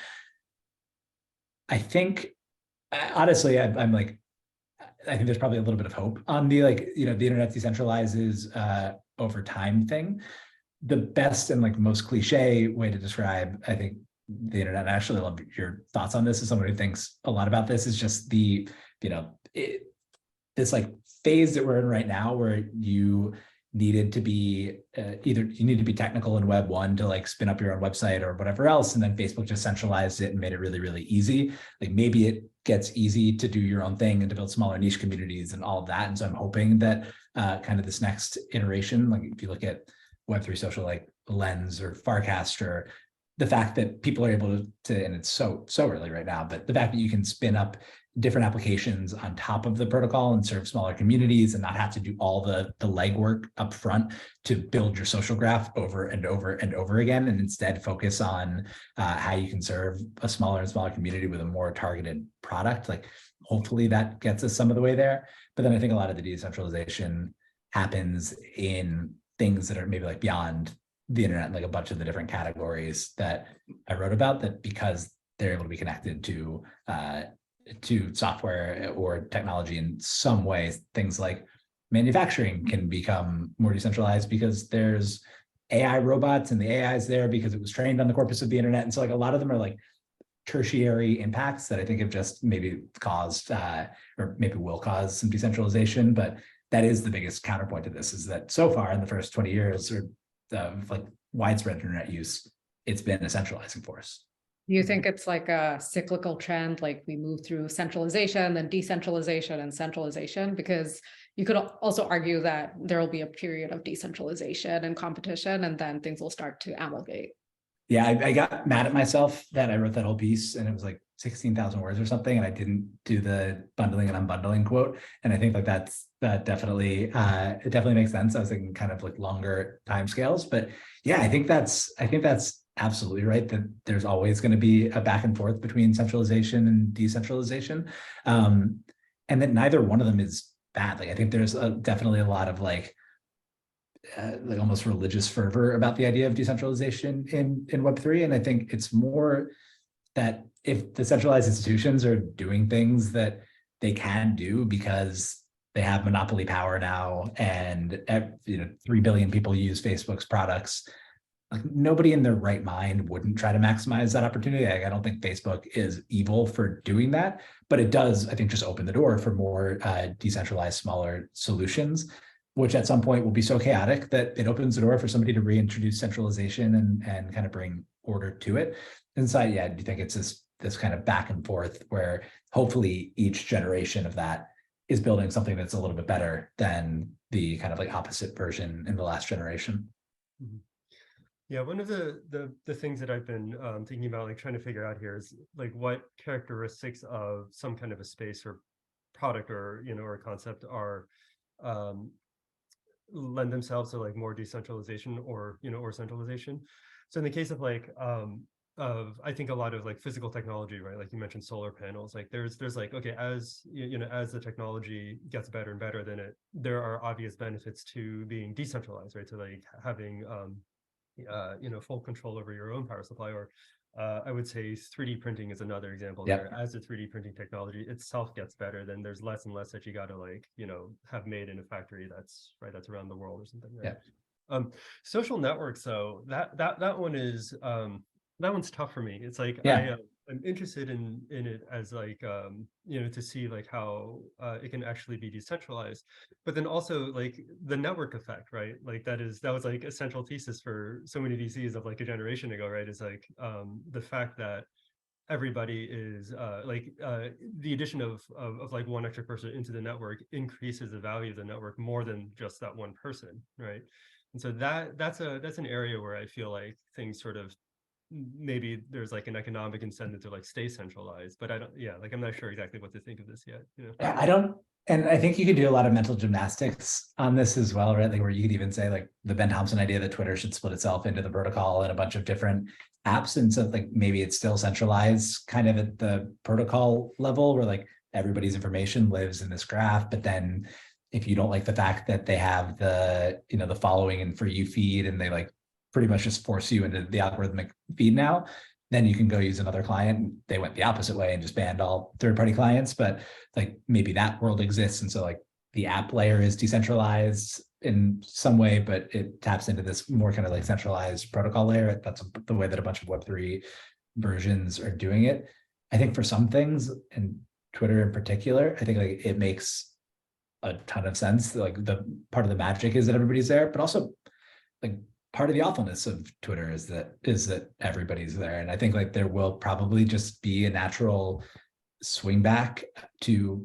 I think honestly, I'm like, I think there's probably a little bit of hope on the like the internet decentralizes over time thing. The best and like most cliche way to describe, I think, the internet, and I actually love your thoughts on this as someone who thinks a lot about this, is just the, this like phase that we're in right now, where you needed to be either you need to be technical in Web 1 to like spin up your own website or whatever else, and then Facebook just centralized it and made it really, really easy. Like maybe it gets easy to do your own thing and to build smaller niche communities and all of that. And so I'm hoping that kind of this next iteration, like if you look at Web3 social, like Lens or Farcast, or the fact that people are able to, and it's so early right now, but the fact that you can spin up different applications on top of the protocol and serve smaller communities, and not have to do all the legwork up front to build your social graph over and over and over again, and instead focus on how you can serve a smaller and smaller community with a more targeted product. Like hopefully that gets us some of the way there. But then I think a lot of the decentralization happens in things that are maybe like beyond the internet, like a bunch of the different categories that I wrote about, that because they're able to be connected to software or technology in some ways, things like manufacturing can become more decentralized because there's AI robots, and the AI is there because it was trained on the corpus of the internet. And so like a lot of them are like tertiary impacts that I think have just maybe caused or maybe will cause some decentralization. But that is the biggest counterpoint to this, is that so far in the first 20 years or like widespread internet use, it's been a centralizing force. Do you think it's like a cyclical trend, like we move through centralization, then decentralization and centralization? Because you could also argue that there will be a period of decentralization and competition, and then things will start to amalgate. Yeah, I got mad at myself that I wrote that whole piece, and it was like 16,000 words or something, and I didn't do the bundling and unbundling quote. And I think like that definitely it definitely makes sense. I was thinking kind of like longer timescales, but yeah, I think that's absolutely right, that there's always going to be a back and forth between centralization and decentralization, and that neither one of them is bad. Like I think there's definitely a lot of like almost religious fervor about the idea of decentralization in Web3. And I think it's more that if the centralized institutions are doing things that they can do because they have monopoly power now, and 3 billion people use Facebook's products, like nobody in their right mind wouldn't try to maximize that opportunity. Like, I don't think Facebook is evil for doing that, but it does, I think, just open the door for more decentralized, smaller solutions, which at some point will be so chaotic that it opens the door for somebody to reintroduce centralization and kind of bring order to it. And so, yeah, do you think it's this kind of back and forth where hopefully each generation of that is building something that's a little bit better than the kind of like opposite version in the last generation? Mhm. Yeah, one of the things that I've been thinking about, like trying to figure out here is like what characteristics of some kind of a space or product or or a concept are um, lend themselves to like more decentralization or or centralization. So in the case of like of I think a lot of like physical technology, right? Like you mentioned solar panels, like there's like, okay, as as the technology gets better and better, then there are obvious benefits to being decentralized, right? To like having full control over your own power supply. Or I would say 3D printing is another example. Yep. There, as the 3D printing technology itself gets better, then there's less and less that you got to like have made in a factory that's around the world or something, right? Yeah. Social networks, though, that one is that one's tough for me. It's like Yeah. I'm interested in it as like to see like how it can actually be decentralized, but then also like the network effect, right? Like that was like a central thesis for so many VCs of like a generation ago, right? Is like the fact that everybody is the addition of like one extra person into the network increases the value of the network more than just that one person, right? And so that's an area where I feel like things sort of maybe there's like an economic incentive to like stay centralized, but I don't, yeah, like I'm not sure exactly what to think of this yet. Yeah, I don't, and I think you could do a lot of mental gymnastics on this as well, right? Like where you could even say like the Ben Thompson idea that Twitter should split itself into the protocol and a bunch of different apps. And so like maybe it's still centralized kind of at the protocol level where like everybody's information lives in this graph. But then if you don't like the fact that they have the, the following and for you feed and they like pretty much just force you into the algorithmic feed now, then you can go use another client. They went the opposite way and just banned all third-party clients, but like maybe that world exists. And so like the app layer is decentralized in some way, but it taps into this more kind of like centralized protocol layer. That's the way that a bunch of Web3 versions are doing it. I think for some things, and Twitter in particular, I think like it makes a ton of sense. Like the part of the magic is that everybody's there, but also like part of the awfulness of Twitter is that everybody's there. And I think like there will probably just be a natural swing back to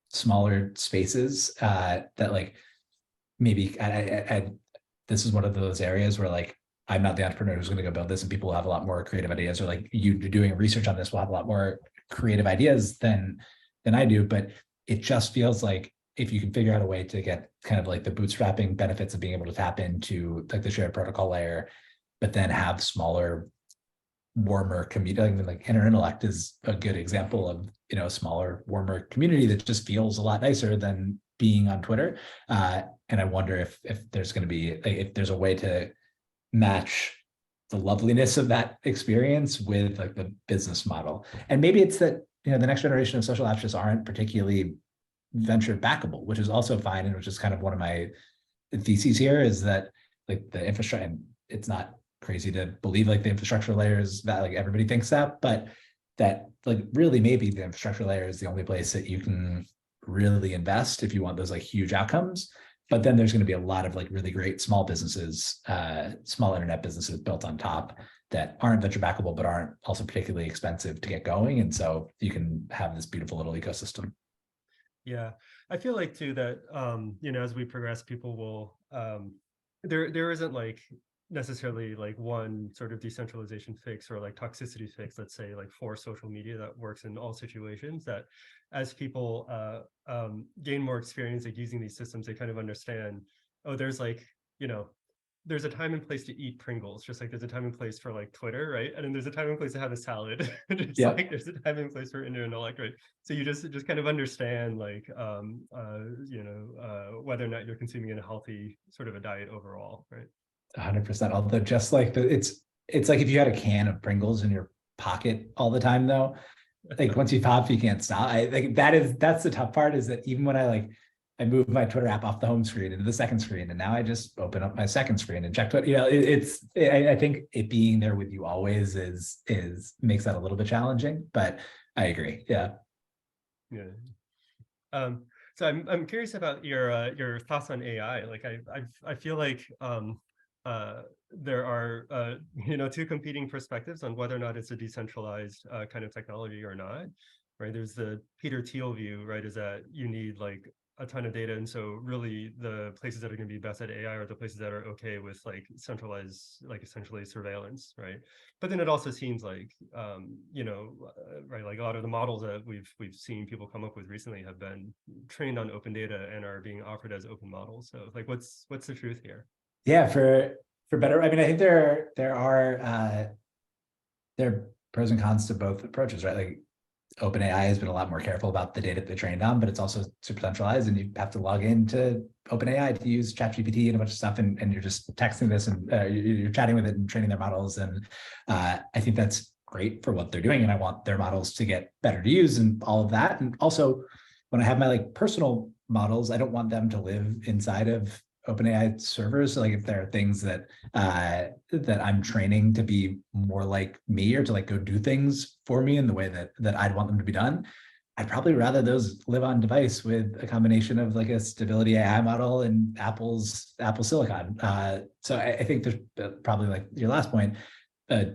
smaller spaces that like maybe I this is one of those areas where like I'm not the entrepreneur who's going to go build this, and people will have a lot more creative ideas, or like you doing research on this will have a lot more creative ideas than I do. But it just feels like if you can figure out a way to get kind of like the bootstrapping benefits of being able to tap into like the shared protocol layer, but then have smaller, warmer community, like Intellect is a good example of, a smaller, warmer community that just feels a lot nicer than being on Twitter. And I wonder if there's going to be, like, if there's a way to match the loveliness of that experience with like the business model. And maybe it's that, the next generation of social apps just aren't particularly venture backable, which is also fine. And which is kind of one of my theses here is that like the infrastructure, and it's not crazy to believe like the infrastructure layers that like everybody thinks that, but that like really maybe the infrastructure layer is the only place that you can really invest if you want those like huge outcomes. But then there's going to be a lot of like really great small businesses, small internet businesses built on top that aren't venture backable, but aren't also particularly expensive to get going. And so you can have this beautiful little ecosystem. Yeah, I feel like too that as we progress, people will there isn't like necessarily like one sort of decentralization fix or like toxicity fix, let's say, like for social media that works in all situations. That as people gain more experience like using these systems, they kind of understand, oh, there's like there's a time and place to eat Pringles, just like there's a time and place for like Twitter, right? And then there's a time and place to have a salad. Just like there's a time and place for Intellect, right? So you just kind of understand like whether or not you're consuming a healthy sort of a diet overall, right? 100%. Although just like it's like if you had a can of Pringles in your pocket all the time, though, like once you pop, you can't stop. I think that's the tough part, is that even when I moved my Twitter app off the home screen into the second screen, and now I just open up my second screen and check Twitter. I think it being there with you always is makes that a little bit challenging, but I agree. Yeah. So I'm curious about your thoughts on AI. Like I feel like there are two competing perspectives on whether or not it's a decentralized kind of technology or not, right? There's the Peter Thiel view, right? Is that you need like a ton of data, and so really the places that are going to be best at AI are the places that are okay with like centralized, like essentially surveillance, right? But then it also seems like right, like a lot of the models that we've seen people come up with recently have been trained on open data and are being offered as open models. So like what's the truth here? Yeah, for better. I mean, I think there are pros and cons to both approaches, right? Like OpenAI has been a lot more careful about the data they trained on, but it's also super centralized, and you have to log into OpenAI to use ChatGPT and a bunch of stuff, and you're just texting this and you're chatting with it and training their models. And I think that's great for what they're doing, and I want their models to get better to use and all of that. And also, when I have my like personal models, I don't want them to live inside of OpenAI servers. So like if there are things that that I'm training to be more like me, or to like go do things for me in the way that I'd want them to be done, I'd probably rather those live on device with a combination of like a stability AI model and Apple Silicon. So I think there's probably, like your last point, a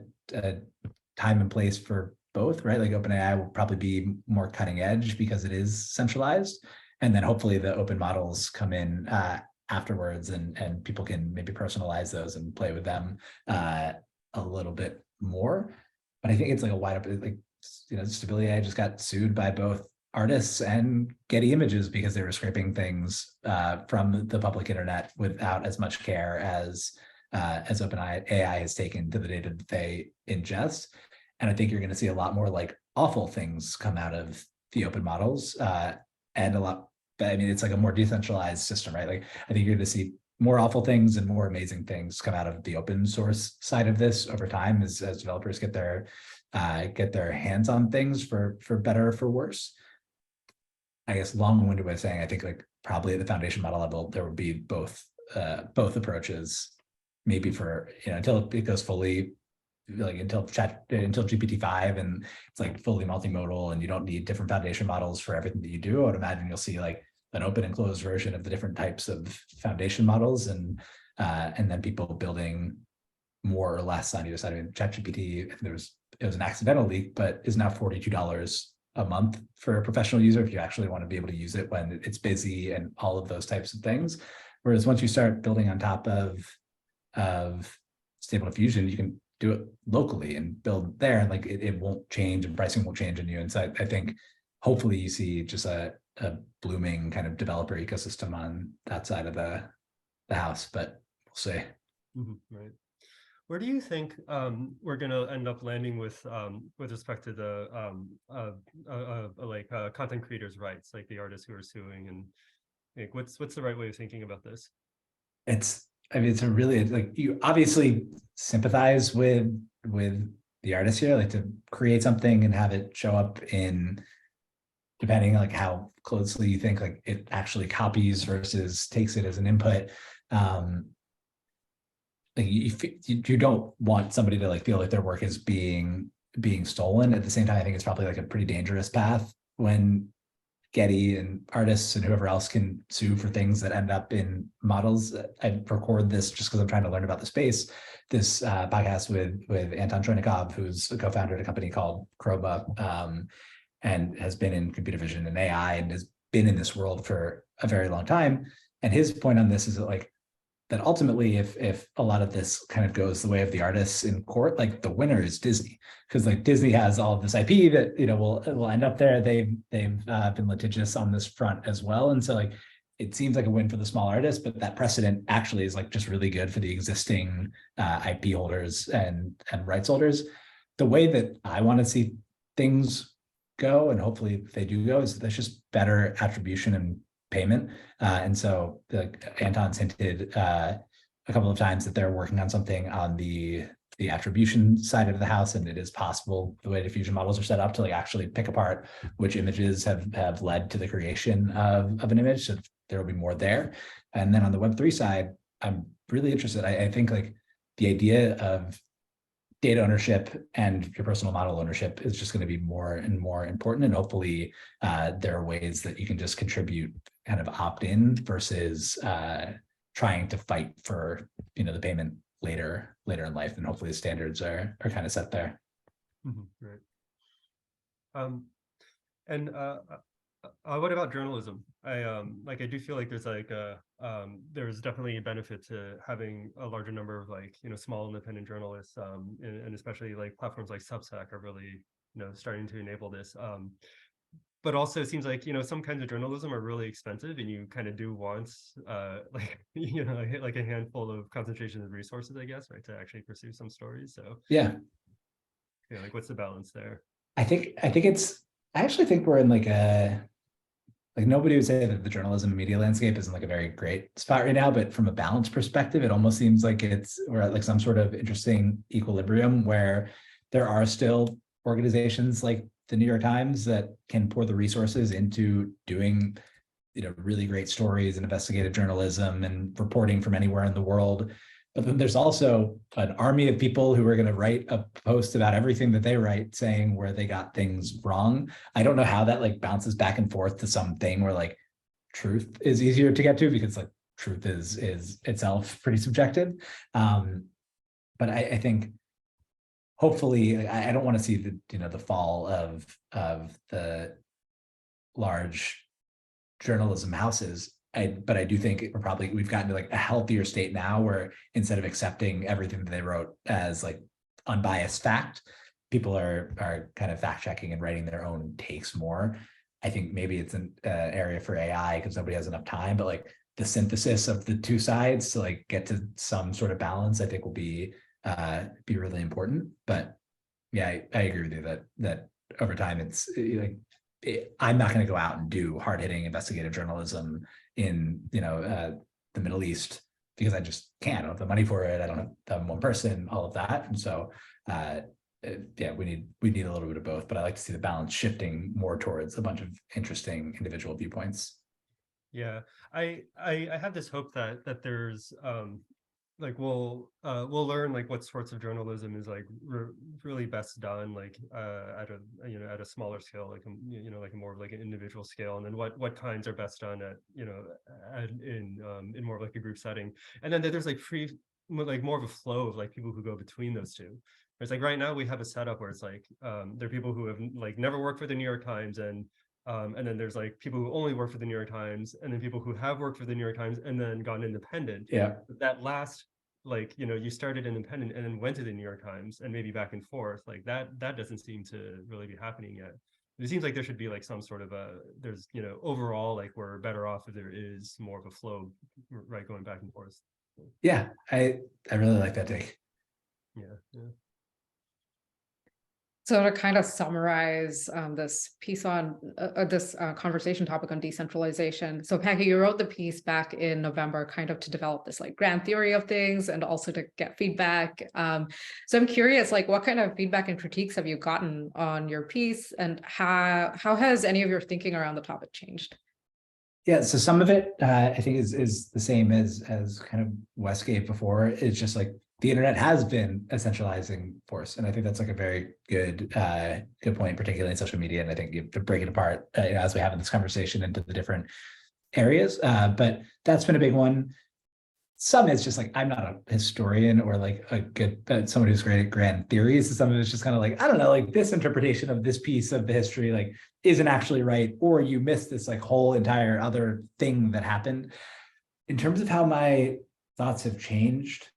time and place for both, right? Like OpenAI will probably be more cutting edge because it is centralized, and then hopefully the open models come in afterwards, and people can maybe personalize those and play with them a little bit more. But I think it's like a wide open, like, Stability AI just got sued by both artists and Getty Images because they were scraping things from the public internet without as much care as OpenAI has taken to the data that they ingest. And I think you're going to see a lot more like awful things come out of the open models, and a lot. I mean, it's like a more decentralized system, right? Like, I think you're going to see more awful things and more amazing things come out of the open source side of this over time, as developers get their hands on things for better or for worse. I guess long-winded way of saying, I think like probably at the foundation model level, there would be both approaches, maybe for until it goes fully, like until GPT-5 and it's like fully multimodal and you don't need different foundation models for everything that you do. I would imagine you'll see like an open and closed version of the different types of foundation models, and then people building more or less on either side. I mean, ChatGPT, it was an accidental leak, but is now $42 a month for a professional user if you actually want to be able to use it when it's busy and all of those types of things. Whereas once you start building on top of Stable Diffusion, you can do it locally and build there, and like it won't change and pricing won't change on you. And so I think hopefully you see just a blooming kind of developer ecosystem on that side of the house, but we'll see. Right. Where do you think we're going to end up landing with respect to the content creators' rights, like the artists who are suing, and like what's the right way of thinking about this? I mean, it's a really, like, you obviously sympathize with the artists here, like to create something and have it show up in, depending on like how closely you think like it actually copies versus takes it as an input. Like you don't want somebody to like feel like their work is being stolen. At the same time, I think it's probably like a pretty dangerous path when Getty and artists and whoever else can sue for things that end up in models. I record this just because I'm trying to learn about the space. This podcast with Anton Troinikov, who's a co-founder at a company called Kroba, and has been in computer vision and AI and has been in this world for a very long time. And his point on this is that like, that ultimately, if a lot of this kind of goes the way of the artists in court, like the winner is Disney, because like Disney has all of this IP that will end up there. They've been litigious on this front as well, and so like it seems like a win for the small artists, but that precedent actually is like just really good for the existing IP holders and rights holders. The way that I want to see things go, and hopefully they do go, is there's just better attribution and payment. And so Anton's hinted a couple of times that they're working on something on the attribution side of the house, and it is possible the way diffusion models are set up to like actually pick apart which images have led to the creation of an image. So there will be more there. And then on the Web3 side, I'm really interested. I think like the idea of data ownership and your personal model ownership is just going to be more and more important. And hopefully there are ways that you can just contribute kind of opt-in versus trying to fight for the payment later in life, and hopefully the standards are kind of set there. Right. And what about journalism? I do feel like there's there's definitely a benefit to having a larger number of small independent journalists, and especially like platforms like Substack are really starting to enable this. But also it seems like some kinds of journalism are really expensive, and you kind of do want like a handful of concentration of resources, I guess, right, to actually pursue some stories. So Yeah, like what's the balance there? I actually think we're in nobody would say that the journalism and media landscape is in like a very great spot right now, but from a balance perspective, it almost seems like we're at like some sort of interesting equilibrium where there are still organizations like the New York Times that can pour the resources into doing really great stories and investigative journalism and reporting from anywhere in the world. But then there's also an army of people who are going to write a post about everything that they write, saying where they got things wrong. I don't know how that like bounces back and forth to something where like truth is easier to get to, because like truth is itself pretty subjective. But I think hopefully I don't want to see the fall of the large journalism houses. But I do think we've gotten to like a healthier state now, where instead of accepting everything that they wrote as like unbiased fact, people are kind of fact checking and writing their own takes more. I think maybe it's an area for AI because nobody has enough time, but like the synthesis of the two sides to like get to some sort of balance, I think will be really important. But yeah, I agree with you that over time it's like I'm not going to go out and do hard-hitting investigative journalism in the Middle East, because I just can't. I don't have the money for it. I don't have one person, all of that. And so yeah, we need a little bit of both, but I like to see the balance shifting more towards a bunch of interesting individual viewpoints. Yeah, I have this hope that there's like we'll learn like what sorts of journalism is like really best done like at a at a smaller scale, like like a more like an individual scale, and then what kinds are best done at in more of like a group setting, and then there's like more of a flow of like people who go between those two. It's like right now we have a setup where it's like there are people who have like never worked for the New York Times, and then there's like people who only work for the New York Times, and then people who have worked for the New York Times and then gone independent. Yeah. That last, like, you started independent and then went to the New York Times and maybe back and forth, like that doesn't seem to really be happening yet. It seems like there should be like some sort of there's, overall, like we're better off if there is more of a flow, right, going back and forth. Yeah, I really like that take. Yeah. So to kind of summarize this piece on this conversation topic on decentralization. So Packy, you wrote the piece back in November, kind of to develop this like grand theory of things and also to get feedback. So I'm curious, like what kind of feedback and critiques have you gotten on your piece, and how has any of your thinking around the topic changed? Yeah, so some of it I think is the same as kind of Wes gave before. It's just like the internet has been a centralizing force, and I think that's like a very good point, particularly in social media. And I think you have to break it apart as we have in this conversation into the different areas. But that's been a big one. Some is just like, I'm not a historian or like a good someone who's great at grand theories. Some of it's just kind of like, I don't know, like this interpretation of this piece of the history like isn't actually right, or you missed this like whole entire other thing that happened. In terms of how my thoughts have changed,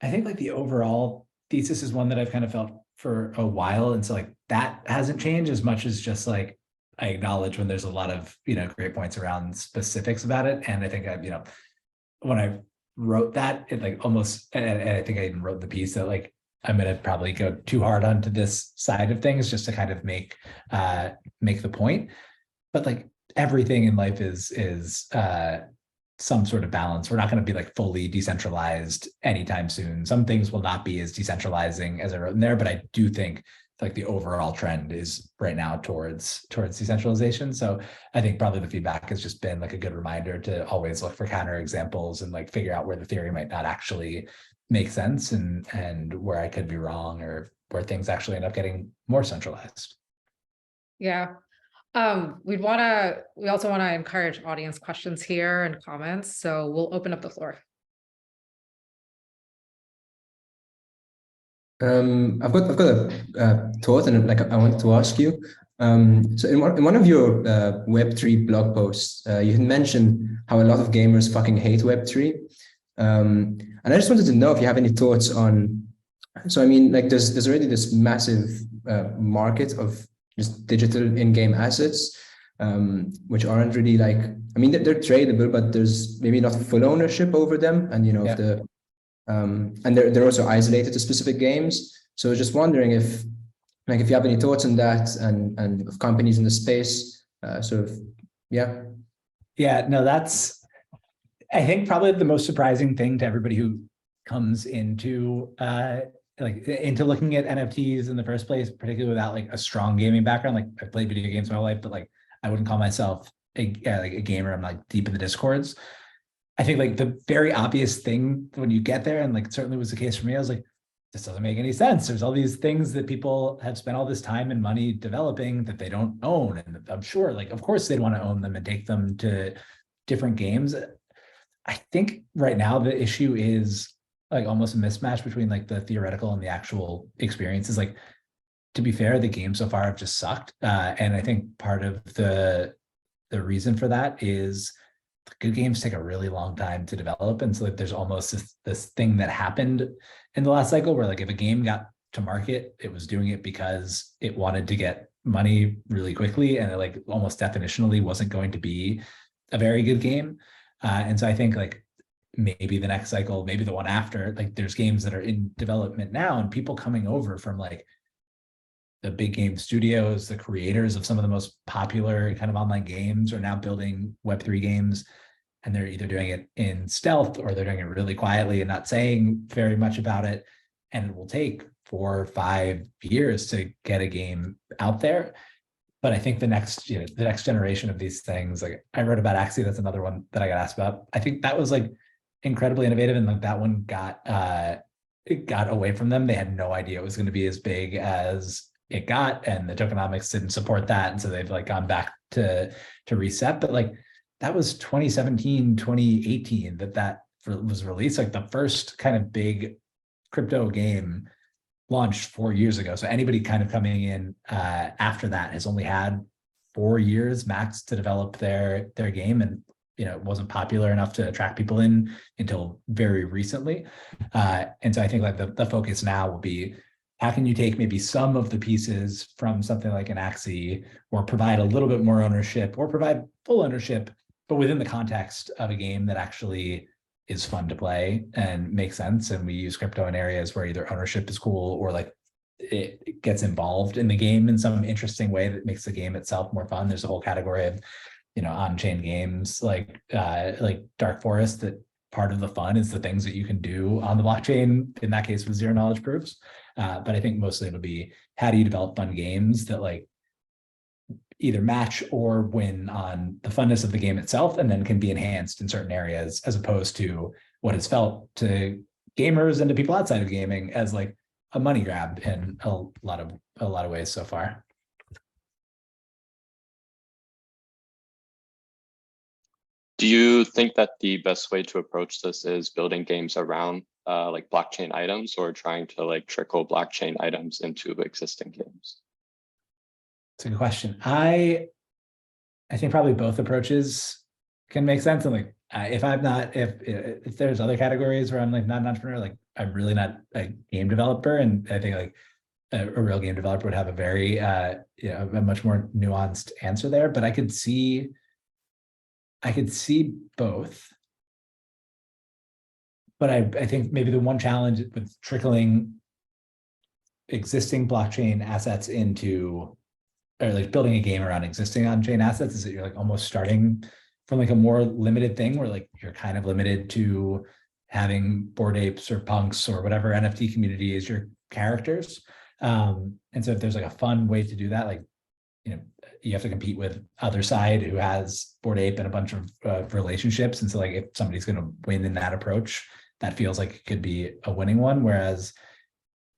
I think like the overall thesis is one that I've kind of felt for a while. And so like that hasn't changed as much as just like I acknowledge when there's a lot of, great points around specifics about it. And I think I've, when I wrote that, it like almost, and I think I even wrote the piece that like, I'm going to probably go too hard onto this side of things just to kind of make the point. But like everything in life is some sort of balance. We're not going to be like fully decentralized anytime soon. Some things will not be as decentralizing as I wrote in there, but I do think like the overall trend is right now towards decentralization. So I think probably the feedback has just been like a good reminder to always look for counter examples and like figure out where the theory might not actually make sense, and where I could be wrong, or where things actually end up getting more centralized. Yeah. We also want to encourage audience questions here and comments. So we'll open up the floor. I've got a thought, and like I wanted to ask you. So in one of your Web3 blog posts, you had mentioned how a lot of gamers fucking hate Web3, and I just wanted to know if you have any thoughts on. So I mean, like there's already this massive market of just digital in-game assets, which aren't really like. I mean, they're tradable, but there's maybe not full ownership over them, and if the and they're also isolated to specific games. So I was just wondering if you have any thoughts on that, and of companies in the space, sort of, yeah. Yeah, no, that's, I think, probably the most surprising thing to everybody who comes into into looking at NFTs in the first place, particularly without like a strong gaming background. Like I've played video games my whole life, but like I wouldn't call myself a gamer. I'm like deep in the Discords. I think like the very obvious thing when you get there, and like certainly was the case for me, I was like, this doesn't make any sense. There's all these things that people have spent all this time and money developing that they don't own. And I'm sure, like, of course they'd want to own them and take them to different games. I think right now the issue is like almost a mismatch between like the theoretical and the actual experiences. Like, to be fair, the games so far have just sucked. And I think part of the reason for that is good games take a really long time to develop. And so like there's almost this thing that happened in the last cycle where like if a game got to market, it was doing it because it wanted to get money really quickly, and it like almost definitionally wasn't going to be a very good game. And so I think like maybe the next cycle, maybe the one after, like there's games that are in development now and people coming over from like the big game studios, the creators of some of the most popular kind of online games are now building Web3 games, and they're either doing it in stealth or they're doing it really quietly and not saying very much about it. And it will take 4 or 5 years to get a game out there. But I think the next generation of these things, like I wrote about Axie, that's another one that I got asked about. I think that was like incredibly innovative, and like that one it got away from them. They had no idea it was going to be as big as it got, and the tokenomics didn't support that, and so they've like gone back to reset. But like that was 2017, 2018 that was released. Like the first kind of big crypto game launched 4 years ago. So anybody kind of coming in after that has only had 4 years max to develop their game, and it wasn't popular enough to attract people in until very recently. And so I think like the focus now will be, how can you take maybe some of the pieces from something like an Axie, or provide a little bit more ownership, or provide full ownership, but within the context of a game that actually is fun to play and makes sense. And we use crypto in areas where either ownership is cool, or like it gets involved in the game in some interesting way that makes the game itself more fun. There's a whole category of on-chain games like Dark Forest, that part of the fun is the things that you can do on the blockchain, in that case with zero knowledge proofs. But I think mostly it'll be, how do you develop fun games that like either match or win on the funness of the game itself, and then can be enhanced in certain areas, as opposed to what has felt to gamers and to people outside of gaming as like a money grab in a lot of ways so far. Do you think that the best way to approach this is building games around like blockchain items, or trying to like trickle blockchain items into existing games? It's a good question. I think probably both approaches can make sense. And like if there's other categories where I'm like not an entrepreneur, like I'm really not a game developer, and I think like a real game developer would have a very a much more nuanced answer there. But I could see both. But I think maybe the one challenge with trickling existing blockchain assets into, or like building a game around existing on-chain assets, is that you're like almost starting from like a more limited thing, where like you're kind of limited to having Bored Apes or Punks or whatever NFT community is your characters. And so if there's like a fun way to do that, like you have to compete with other side who has Bored Ape and a bunch of relationships. And so like if somebody's going to win in that approach, that feels like it could be a winning one. Whereas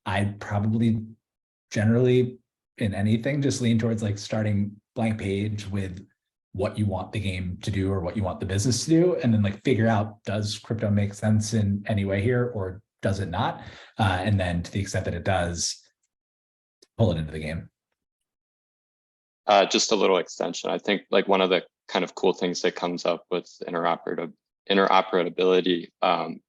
I'd probably generally in anything just lean towards like starting blank page with what you want the game to do or what you want the business to do, and then like figure out, does crypto make sense in any way here, or does it not? And then to the extent that it does, pull it into the game. Just a little extension. I think like one of the kind of cool things that comes up with interoperability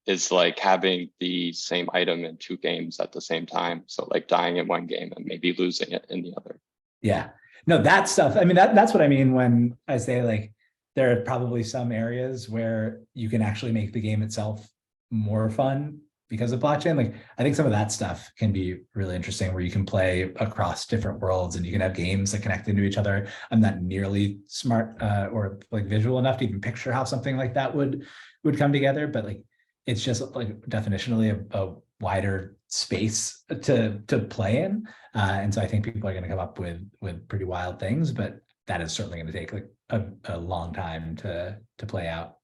is like having the same item in 2 games at the same time. So like dying in one game and maybe losing it in the other. Yeah, no, that stuff. I mean, that's what I mean when I say like there are probably some areas where you can actually make the game itself more fun because of blockchain. Like I think some of that stuff can be really interesting where you can play across different worlds and you can have games that connect into each other. I'm not nearly smart or like visual enough to even picture how something like that would come together, but like it's just like definitionally a wider space to play in. And so I think people are going to come up with pretty wild things, but that is certainly going to take like a long time to play out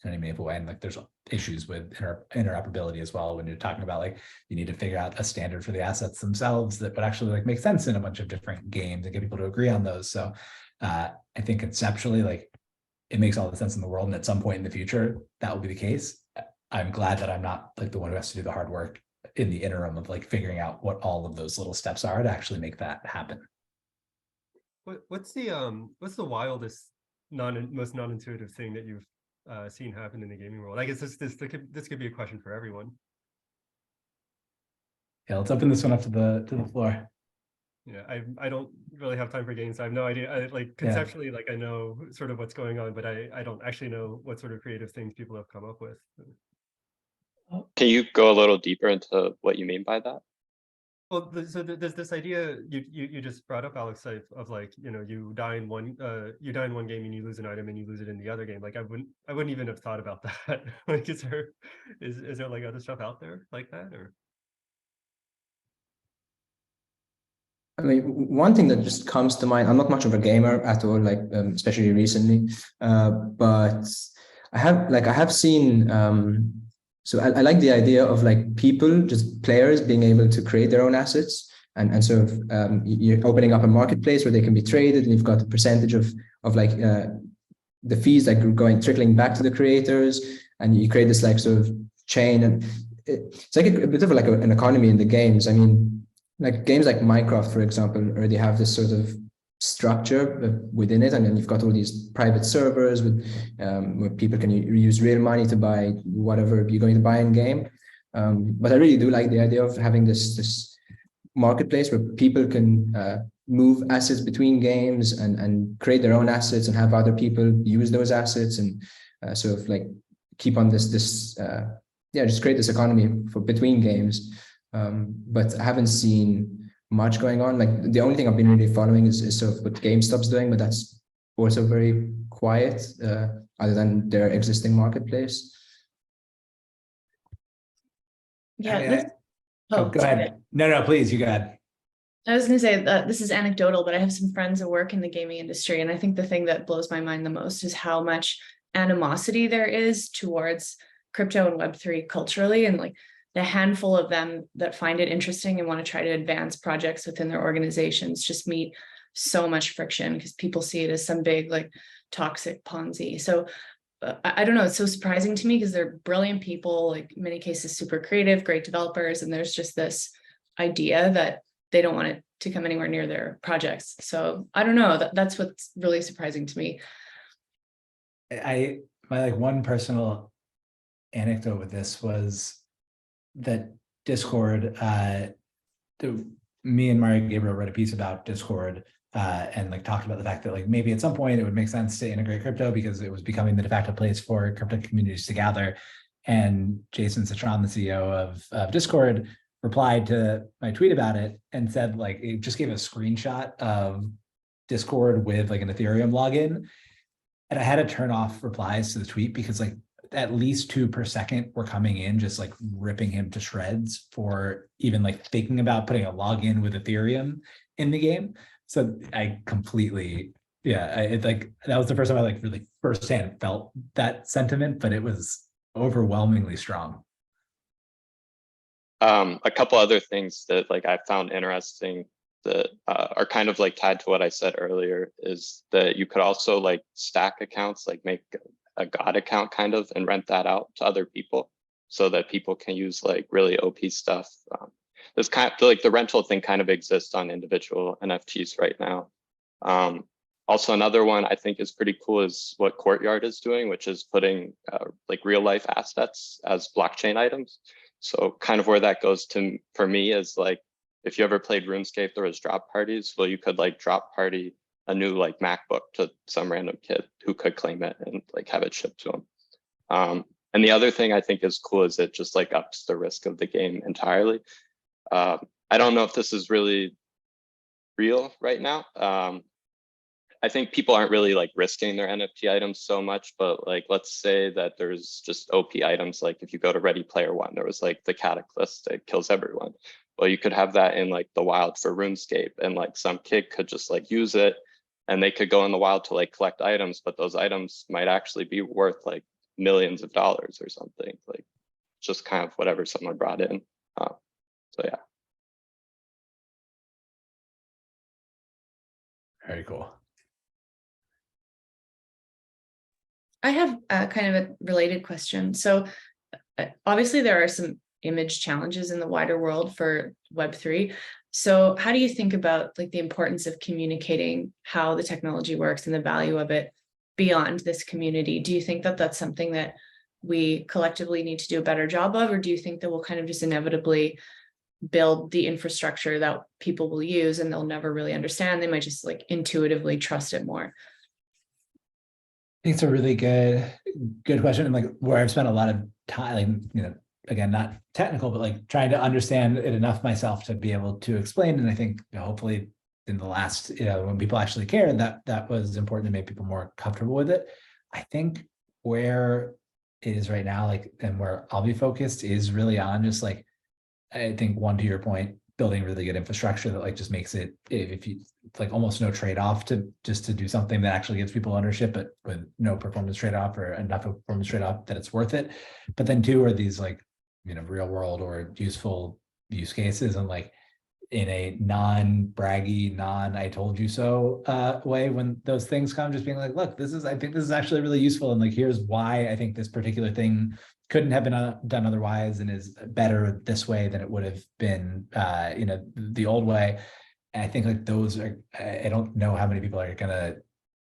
in any meaningful way. And like there's issues with interoperability as well when you're talking about like you need to figure out a standard for the assets themselves that would actually like make sense in a bunch of different games and get people to agree on those. So I think conceptually like it makes all the sense in the world, and at some point in the future that will be the case. I'm glad that I'm not like the one who has to do the hard work in the interim of like figuring out what all of those little steps are to actually make that happen. What's the wildest most non-intuitive thing that you've seen happen in the gaming world? I guess this could be a question for everyone. Yeah, let's open this one up to the floor. Yeah, I don't really have time for games. I have no idea. I like conceptually, like I know sort of what's going on, but I don't actually know what sort of creative things people have come up with. Can you go a little deeper into what you mean by that? Well, so there's this idea you just brought up, Alex, of like, you know, you die in one game and you lose an item and you lose it in the other game. Like I wouldn't even have thought about that. Like is there like other stuff out there like that, or? I mean, one thing that just comes to mind, I'm not much of a gamer at all, like especially recently, but I have seen, so I like the idea of like people, just players being able to create their own assets and sort of you're opening up a marketplace where they can be traded, and you've got a percentage of like the fees like trickling back to the creators, and you create this like sort of chain, and it's like a bit of like an economy in the games. I mean, like games like Minecraft, for example, already have this sort of structure within it, and then you've got all these private servers with where people can use real money to buy whatever you're going to buy in game. But I really do like the idea of having this marketplace where people can move assets between games and create their own assets and have other people use those assets and sort of like keep on this just create this economy for between games. But I haven't seen much going on. Like the only thing I've been really following is sort of what GameStop's doing, but that's also very quiet, other than their existing marketplace. Yeah. Go ahead. No, please, you go ahead. I was going to say that this is anecdotal, but I have some friends that work in the gaming industry. And I think the thing that blows my mind the most is how much animosity there is towards crypto and Web3 culturally. And like the handful of them that find it interesting and want to try to advance projects within their organizations just meet so much friction because people see it as some big like toxic Ponzi. So I don't know, it's so surprising to me because they're brilliant people, like in many cases super creative, great developers, and there's just this idea that they don't want it to come anywhere near their projects. So I don't know, that's what's really surprising to me. My like one personal anecdote with this was that Discord, me and Mario Gabriel wrote a piece about Discord and like talked about the fact that like maybe at some point it would make sense to integrate crypto because it was becoming the de facto place for crypto communities to gather. And Jason Citron, the CEO of Discord, replied to my tweet about it and said like it just gave a screenshot of Discord with like an Ethereum login. And I had to turn off replies to the tweet because like at least 2 per second were coming in just like ripping him to shreds for even like thinking about putting a login with Ethereum in the game. So I completely, that was the first time I like really firsthand felt that sentiment, but it was overwhelmingly strong. A couple other things that like I found interesting that are kind of like tied to what I said earlier is that you could also like stack accounts, like make a God account kind of and rent that out to other people. so that people can use like really OP stuff. This kind of like the rental thing kind of exists on individual NFTs right now. Also, another one I think is pretty cool is what Courtyard is doing, which is putting like real life assets as blockchain items. So kind of where that goes to for me is like, if you ever played RuneScape, there was drop parties. Well, you could like drop party a new like MacBook to some random kid who could claim it and like have it shipped to him. And the other thing I think is cool is it just like ups the risk of the game entirely. I don't know if this is really real right now. I think people aren't really like risking their NFT items so much, but like, let's say that there's just OP items. Like if you go to Ready Player One, there was like the Cataclysm that kills everyone. Well, you could have that in like the wild for RuneScape, and like some kid could just like use it and they could go in the wild to like collect items, but those items might actually be worth like millions of dollars or something, like just kind of whatever someone brought in. So yeah. Very cool. I have kind of a related question. So obviously there are some image challenges in the wider world for Web3. So how do you think about like the importance of communicating how the technology works and the value of it beyond this community? Do you think that that's something that we collectively need to do a better job of, or do you think that we'll kind of just inevitably build the infrastructure that people will use and they'll never really understand? They might just like intuitively trust it more. I think it's a really good question, and like where I've spent a lot of time, like, you know, again, not technical, but like trying to understand it enough myself to be able to explain. And I think, you know, hopefully in the last, you know, when people actually cared, that was important to make people more comfortable with it. I think where it is right now, like, and where I'll be focused is really on just like, I think one, to your point, building really good infrastructure that like just makes it, if you like almost no trade-off to just to do something that actually gives people ownership, but with no performance trade-off or enough of performance trade-off that it's worth it. But then two are these like, you know, real world or useful use cases, and like in a non-braggy, I told you so way, when those things come, just being like, look, I think this is actually really useful, and like here's why I think this particular thing couldn't have been done otherwise and is better this way than it would have been, you know, the old way. And I think like those are, I don't know how many people are gonna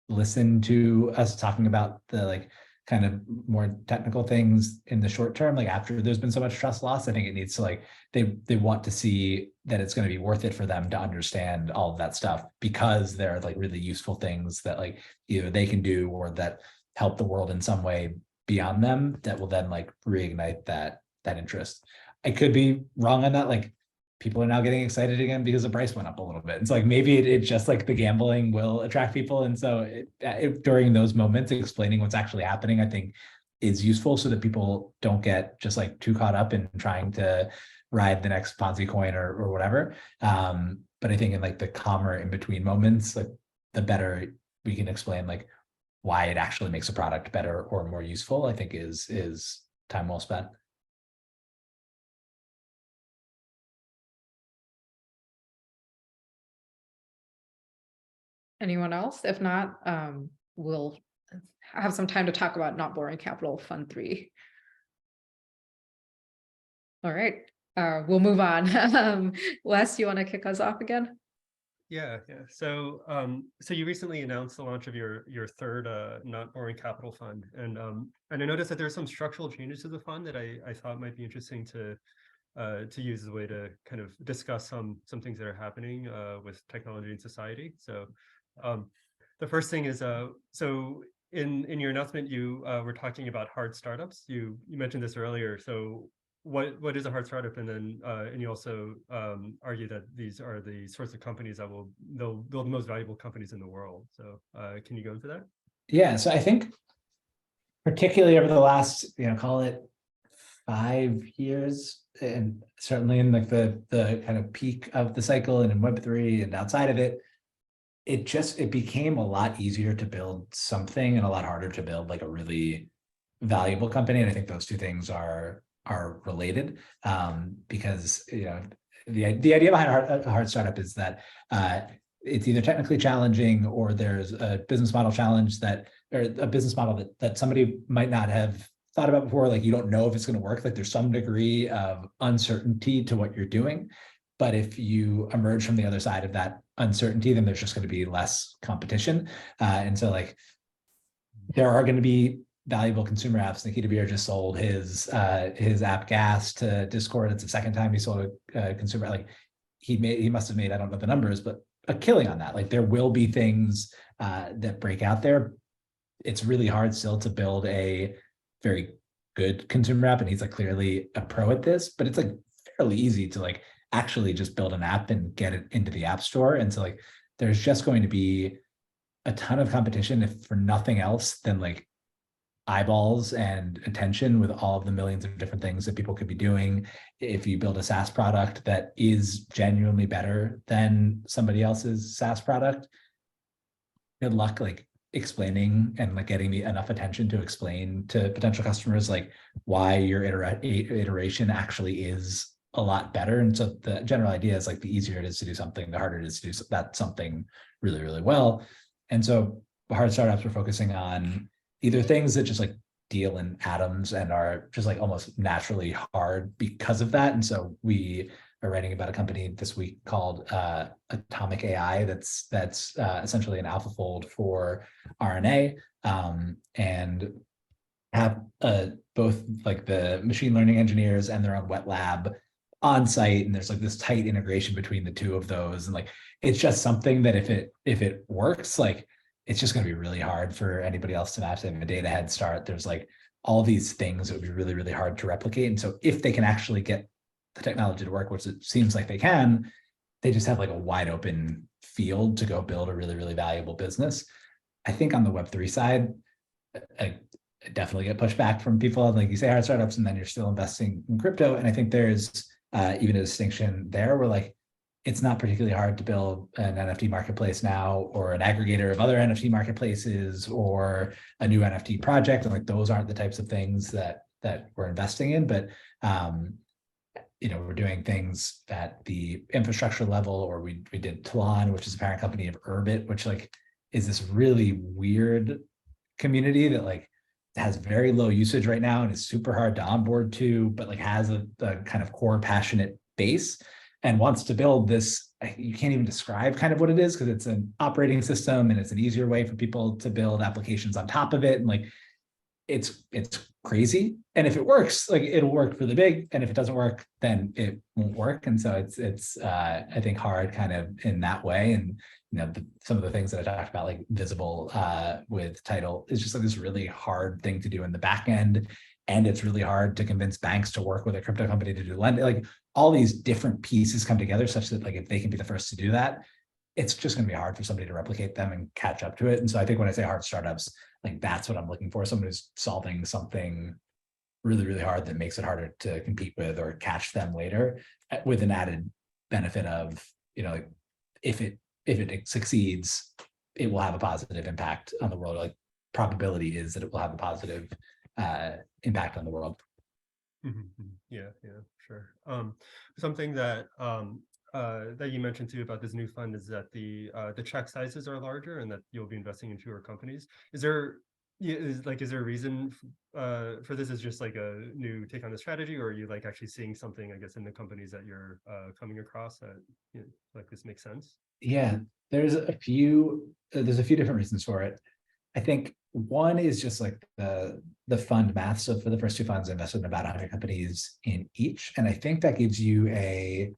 listen to us talking about the like kind of more technical things in the short term, like after there's been so much trust loss. I think it needs to like, they want to see that it's going to be worth it for them to understand all of that stuff, because there are like really useful things that like either they can do or that help the world in some way beyond them, that will then like reignite that interest. I could be wrong on that. Like people are now getting excited again because the price went up a little bit. It's like maybe it just like the gambling will attract people, and so during those moments, explaining what's actually happening, I think, is useful so that people don't get just like too caught up in trying to ride the next Ponzi coin or whatever. But I think in like the calmer in between moments, like the better we can explain like why it actually makes a product better or more useful, I think is time well spent. Anyone else? If not, we'll have some time to talk about Not Boring Capital Fund 3. All right, we'll move on. Wes, you want to kick us off again? Yeah. So, so you recently announced the launch of your third Not Boring Capital Fund, and I noticed that there's some structural changes to the fund that I thought might be interesting to use as a way to kind of discuss some things that are happening with technology and society. So, the first thing is so in your announcement you were talking about hard startups. You mentioned this earlier. So what is a hard startup, and then and you also argue that these are the sorts of companies that they'll build the most valuable companies in the world. So can you go into that? Yeah, so I think particularly over the last, you know, call it 5 years, and certainly in like the kind of peak of the cycle and in Web3 and outside of it, it became a lot easier to build something and a lot harder to build like a really valuable company. And I think those two things are related, because, you know, the idea behind a hard startup is that it's either technically challenging or there's a business model challenge or a business model that somebody might not have thought about before, like you don't know if it's going to work. Like there's some degree of uncertainty to what you're doing. But if you emerge from the other side of that uncertainty, then there's just going to be less competition. And so like there are going to be valuable consumer apps. Nikita Beer just sold his app Gas to Discord. It's the second time he sold a consumer. Like he must have made, I don't know the numbers, but a killing on that. Like there will be things that break out there. It's really hard still to build a very good consumer app, and he's like clearly a pro at this, but it's like fairly easy to like actually just build an app and get it into the app store. And so like there's just going to be a ton of competition, if for nothing else than like eyeballs and attention with all of the millions of different things that people could be doing. If you build a SaaS product that is genuinely better than somebody else's SaaS product, good luck like explaining and like getting enough attention to explain to potential customers like why your iteration actually is a lot better. And so the general idea is like the easier it is to do something, the harder it is to do that something really, really well. And so hard startups are focusing on either things that just like deal in atoms and are just like almost naturally hard because of that. And so we are writing about a company this week called Atomic AI that's essentially an AlphaFold for RNA, and have both like the machine learning engineers and their own wet lab on site, and there's like this tight integration between the two of those. And like it's just something that if it works, like it's just going to be really hard for anybody else to match. They have a data head start. There's like all these things that would be really, really hard to replicate. And so if they can actually get the technology to work, which it seems like they can, they just have like a wide open field to go build a really, really valuable business. I think on the Web3 side, I definitely get pushback from people. Like you say hard startups and then you're still investing in crypto. And I think there's even a distinction there where like, it's not particularly hard to build an NFT marketplace now, or an aggregator of other NFT marketplaces, or a new NFT project. And like, those aren't the types of things that we're investing in, but we're doing things at the infrastructure level, or we did Talon, which is a parent company of Urbit, which like is this really weird community that like has very low usage right now and is super hard to onboard to, but like has a kind of core passionate base and wants to build this. You can't even describe kind of what it is, because it's an operating system and it's an easier way for people to build applications on top of it. And like, it's crazy. And if it works, like it'll work for the big, and if it doesn't work, then it won't work. And so it's I think hard kind of in that way. And some of the things that I talked about, like Visible with Tidal, is just like this really hard thing to do in the back end. And it's really hard to convince banks to work with a crypto company to do lending. Like all these different pieces come together such that like if they can be the first to do that, it's just going to be hard for somebody to replicate them and catch up to it. And so I think when I say hard startups, like that's what I'm looking for. Someone who's solving something really, really hard that makes it harder to compete with or catch them later, with an added benefit of, like if it succeeds, it will have a positive impact on the world. Like probability is that it will have a positive impact on the world. Yeah, sure. Something that that you mentioned too about this new fund is that the check sizes are larger and that you'll be investing in fewer companies. Is there a reason for this? Is just like a new take on the strategy, or are you like actually seeing something, I guess, in the companies that you're coming across that like this makes sense? Yeah, there's a few different reasons for it. I think one is just like the fund math. So for the first two funds, I invested in about 100 companies in each. And I think that gives you a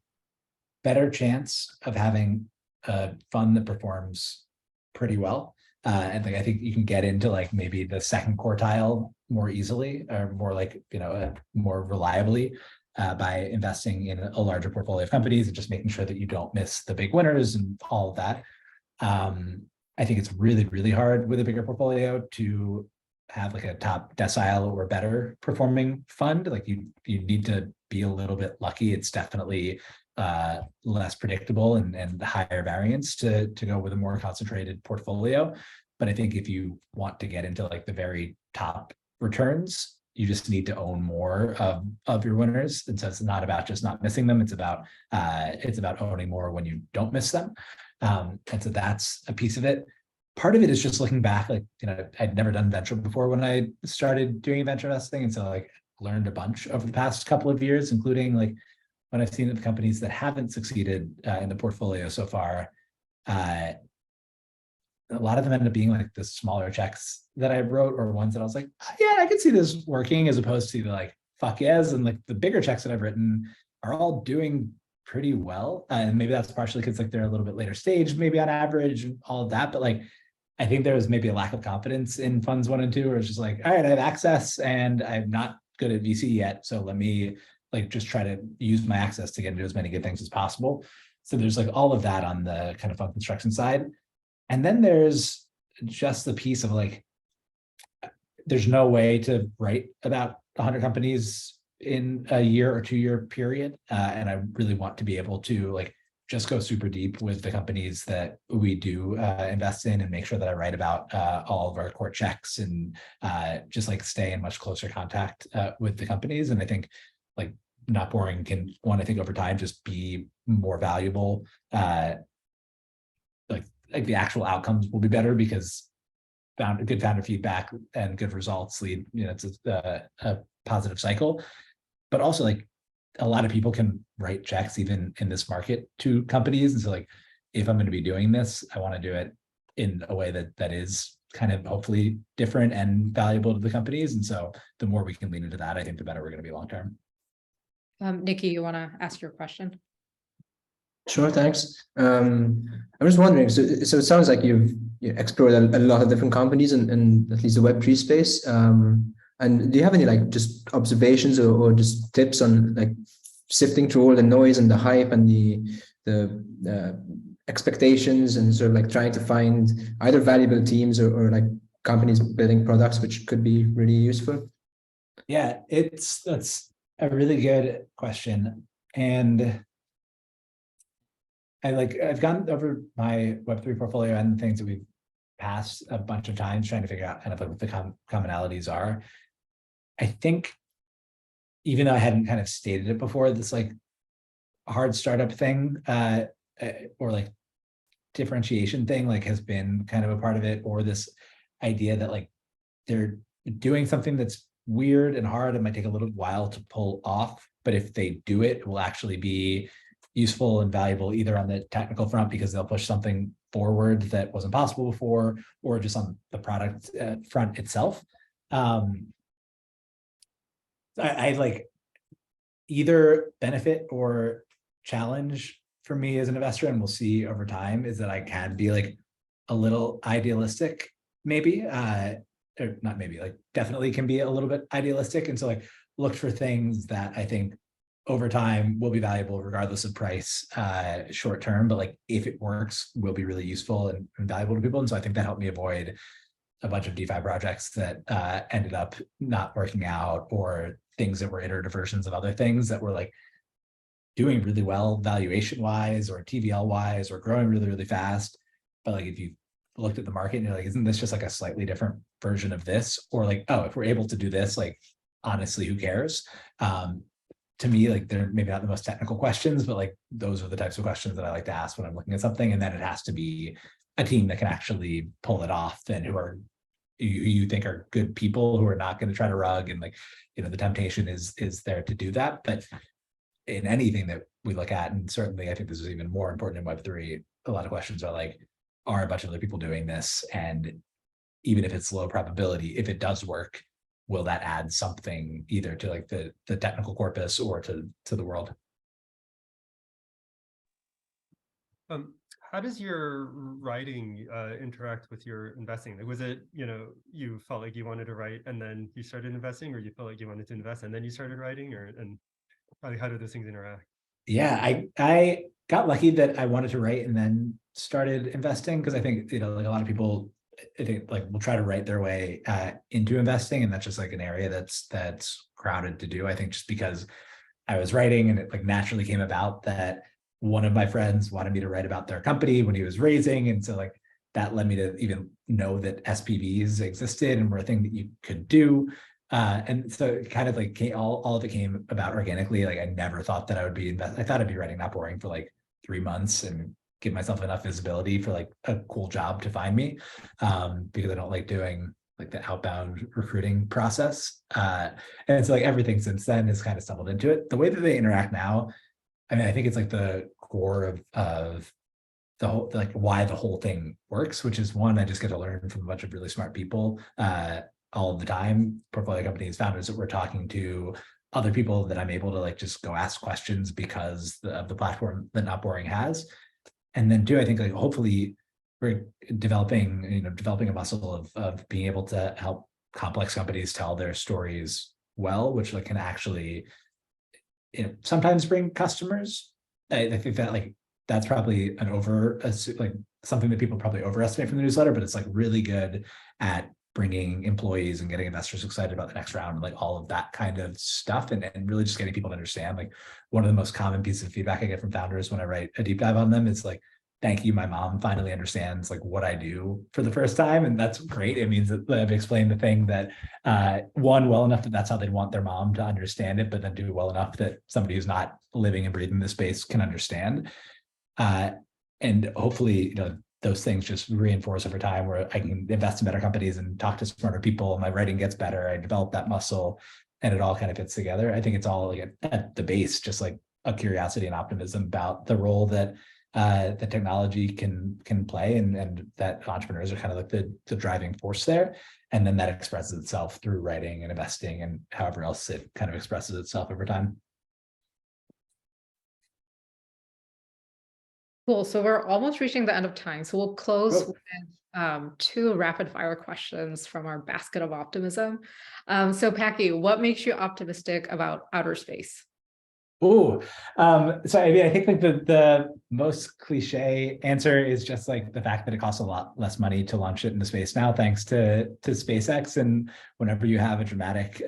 better chance of having a fund that performs pretty well. And like, I think you can get into like maybe the second quartile more easily, or more like, more reliably by investing in a larger portfolio of companies and just making sure that you don't miss the big winners and all of that. I think it's really, really hard with a bigger portfolio to have like a top decile or better performing fund. Like you need to be a little bit lucky. It's definitely less predictable and higher variance to go with a more concentrated portfolio. But I think if you want to get into like the very top returns, you just need to own more of your winners. And so it's not about just not missing them. It's about owning more when you don't miss them. And so that's a piece of it. part of it is just looking back, like, I'd never done venture before when I started doing venture investing. And so like learned a bunch over the past couple of years, including like when I've seen the companies that haven't succeeded in the portfolio so far, a lot of them ended up being like the smaller checks that I wrote, or ones that I was like, yeah, I could see this working, as opposed to the like, fuck yes. And like the bigger checks that I've written are all doing pretty well. And maybe that's partially because like they're a little bit later stage, maybe on average, and all of that. But like, I think there was maybe a lack of confidence in funds 1 and 2, where it's just like, all right, I have access and I'm not good at VC yet. So let me like just try to use my access to get into as many good things as possible. So there's like all of that on the kind of fund construction side. And then there's just the piece of like, there's no way to write about 100 companies in a year or 2 year period. And I really want to be able to like just go super deep with the companies that we do invest in, and make sure that I write about all of our core checks, and just like stay in much closer contact with the companies. And I think like not boring can, one, I think over time just be more valuable. Like the actual outcomes will be better, because good founder feedback and good results lead, it's a positive cycle. But also like a lot of people can write checks even in this market to companies. And so like, if I'm going to be doing this, I want to do it in a way that is kind of hopefully different and valuable to the companies. And so the more we can lean into that, I think the better we're going to be long-term. Nikki, you want to ask your question? Sure, thanks. I'm just wondering, so it sounds like you've explored a lot of different companies in at least the Web3 space. And do you have any like just observations or just tips on like sifting through all the noise and the hype and the expectations, and sort of like trying to find either valuable teams or like companies building products which could be really useful? Yeah, that's a really good question. And I've gone over my Web3 portfolio and the things that we've passed a bunch of times trying to figure out kind of like what the commonalities are. I think, even though I hadn't kind of stated it before, this like hard startup thing or like differentiation thing like has been kind of a part of it, or this idea that like they're doing something that's weird and hard and might take a little while to pull off, but if they do it, it will actually be useful and valuable, either on the technical front because they'll push something forward that wasn't possible before, or just on the product front itself. I like either benefit or challenge for me as an investor, and we'll see over time, is that I can be like a little idealistic, maybe, or not maybe, like definitely can be a little bit idealistic. And so like look for things that I think over time will be valuable regardless of price, short term, but like if it works, will be really useful and valuable to people. And so I think that helped me avoid a bunch of DeFi projects that ended up not working out, or things that were iterative versions of other things that were like doing really well valuation wise or TVL wise, or growing really, really fast. But like if you looked at the market and you're like, isn't this just like a slightly different version of this? Or like, oh, if we're able to do this, like honestly, who cares? To me, like they're maybe not the most technical questions, but like those are the types of questions that I like to ask when I'm looking at something. And then it has to be a team that can actually pull it off, and who are you think are good people who are not going to try to rug, and like, the temptation is there to do that. But in anything that we look at, and certainly I think this is even more important in Web3, a lot of questions are like, are a bunch of other people doing this? And even if it's low probability, if it does work, will that add something either to like the technical corpus or to the world? How does your writing interact with your investing? Like, was it, you felt like you wanted to write and then you started investing, or you felt like you wanted to invest and then you started writing, and how do those things interact? Yeah, I got lucky that I wanted to write and then started investing, because I think, like a lot of people, I think like will try to write their way into investing, and that's just like an area that's crowded to do. I think just because I was writing and it like naturally came about that one of my friends wanted me to write about their company when he was raising, and so like that led me to even know that SPVs existed and were a thing that you could do. And so it kind of like all of it came about organically. Like I never thought that I would be I thought I'd be writing Not Boring for like 3 months, and give myself enough visibility for like a cool job to find me, because I don't like doing like the outbound recruiting process. And so like everything since then has kind of stumbled into it. The way that they interact now, I mean, I think it's like the core of the whole, like why the whole thing works, which is one, I just get to learn from a bunch of really smart people all the time, portfolio companies, founders that we're talking to, other people that I'm able to like just go ask questions because of the platform that Not Boring has. And then two, I think like hopefully we're developing a muscle of being able to help complex companies tell their stories well, which like can actually, sometimes bring customers. I think that like that's probably like something that people probably overestimate from the newsletter, but it's like really good at bringing employees and getting investors excited about the next round and like all of that kind of stuff, and really just getting people to understand. Like one of the most common pieces of feedback I get from founders when I write a deep dive on them is like, thank you, my mom finally understands like what I do for the first time. And that's great. It means that I've explained the thing that one, well enough that that's how they'd want their mom to understand it, but then do well enough that somebody who's not living and breathing this space can understand. And hopefully, those things just reinforce over time where I can invest in better companies and talk to smarter people. My writing gets better. I develop that muscle and it all kind of fits together. I think it's all like at the base, just like a curiosity and optimism about the role that the technology can play, and that entrepreneurs are kind of like the driving force there. And then that expresses itself through writing and investing and however else it kind of expresses itself over time. Cool. So we're almost reaching the end of time. So we'll close with two rapid fire questions from our basket of optimism. So Packy, what makes you optimistic about outer space? So I mean, I think like the most cliche answer is just like the fact that it costs a lot less money to launch it into space now, thanks to SpaceX. And whenever you have a dramatic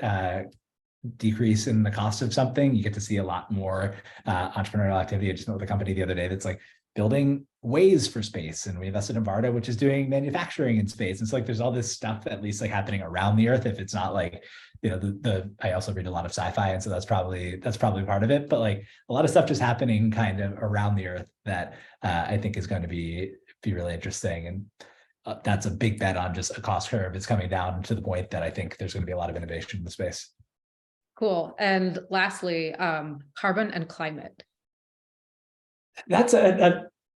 decrease in the cost of something, you get to see a lot more entrepreneurial activity. I just met with a company the other day that's like building ways for space, and we invested in Varda, which is doing manufacturing in space. And so like there's all this stuff at least like happening around the Earth, if it's not like, I also read a lot of sci-fi, and so that's probably part of it, but like a lot of stuff just happening kind of around the Earth that I think is going to be really interesting. And that's a big bet on just a cost curve. It's coming down to the point that I think there's going to be a lot of innovation in the space. Cool. And lastly, carbon and climate. That's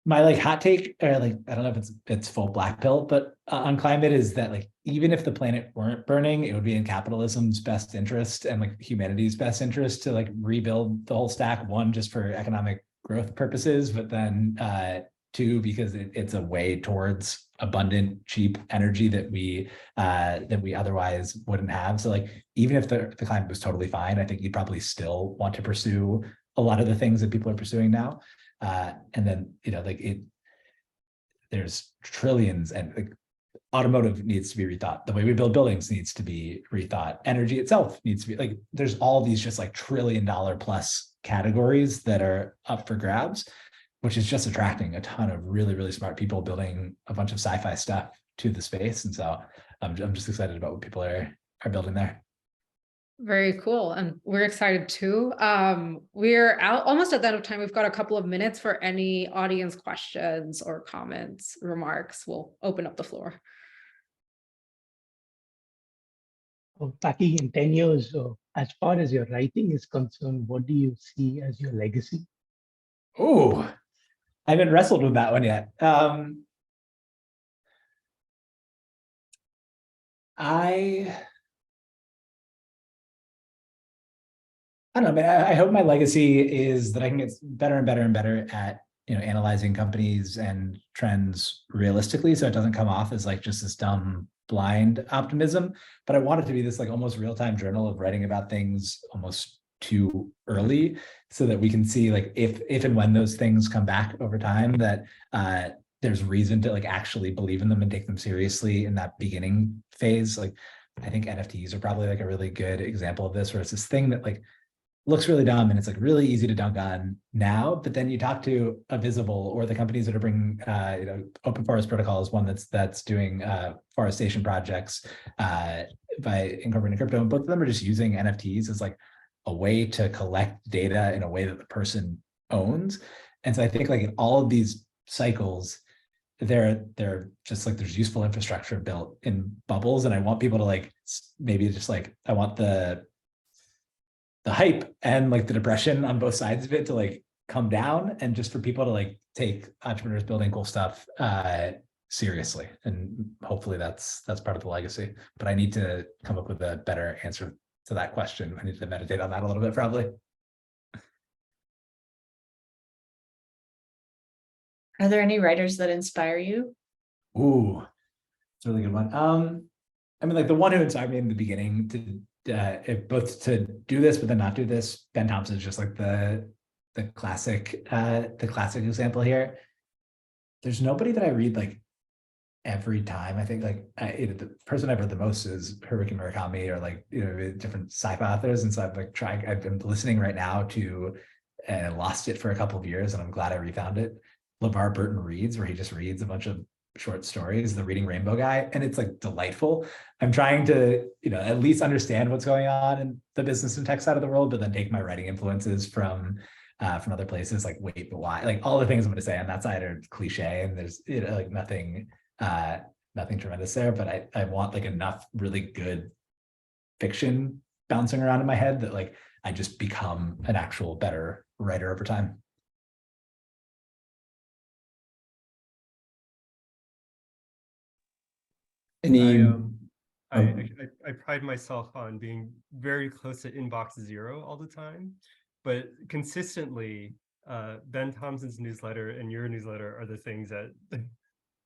my like hot take, or like I don't know if it's full black pill, but on climate is that like even if the planet weren't burning, it would be in capitalism's best interest and like humanity's best interest to like rebuild the whole stack. One, just for economic growth purposes, but then two, because it's a way towards abundant, cheap energy that we otherwise wouldn't have. So like even if the climate was totally fine, I think you'd probably still want to pursue a lot of the things that people are pursuing now. And then, there's trillions, and like automotive needs to be rethought. The way we build buildings needs to be rethought. Energy itself needs to be like, there's all these just like $1 trillion plus categories that are up for grabs, which is just attracting a ton of really, really smart people building a bunch of sci-fi stuff to the space. And so I'm just excited about what people are building there. Very cool. And we're excited too. We're almost at the end of time. We've got a couple of minutes for any audience questions or comments, remarks. We'll open up the floor. Packy, in 10 years, as far as your writing is concerned, what do you see as your legacy? Oh, I haven't wrestled with that one yet. I don't know, man. I hope my legacy is that I can get better and better and better at analyzing companies and trends realistically, so it doesn't come off as like just this dumb blind optimism. But I want it to be this like almost real-time journal of writing about things almost too early, so that we can see like if and when those things come back over time, that there's reason to like actually believe in them and take them seriously in that beginning phase. Like I think NFTs are probably like a really good example of this, where it's this thing that like looks really dumb and it's like really easy to dunk on now, but then you talk to a Visible or the companies that are bringing, Open Forest Protocol is one that's doing forestation projects by incorporating crypto, and both of them are just using NFTs as like a way to collect data in a way that the person owns. And so I think like in all of these cycles, they're just like there's useful infrastructure built in bubbles, and I want people to like maybe just like I want the hype and like the depression on both sides of it to like come down, and just for people to like take entrepreneurs building cool stuff seriously. And hopefully that's part of the legacy. But I need to come up with a better answer to that question. I need to meditate on that a little bit, probably. Are there any writers that inspire you? Ooh, it's a really good one. I mean, like the one who inspired me in the beginning to both to do this, but then not do this, Ben Thompson is just like the classic example here. There's nobody that I read like every time. I think like the person I've read the most is Haruki Murakami, or like, you know, different sci-fi authors. And so I've been listening right now to lost it for a couple of years, and I'm glad I refound it. LeVar Burton Reads, where he just reads a bunch of short stories, the Reading Rainbow guy, and it's like delightful. I'm trying to, you know, at least understand what's going on in the business and tech side of the world, but then take my writing influences from other places, like Wait But Why, like all the things I'm going to say on that side are cliche, and there's, you know, like nothing tremendous there, but I want like enough really good fiction bouncing around in my head that like I just become an actual better writer over time. I pride myself on being very close to inbox zero all the time, but consistently Ben Thompson's newsletter and your newsletter are the things that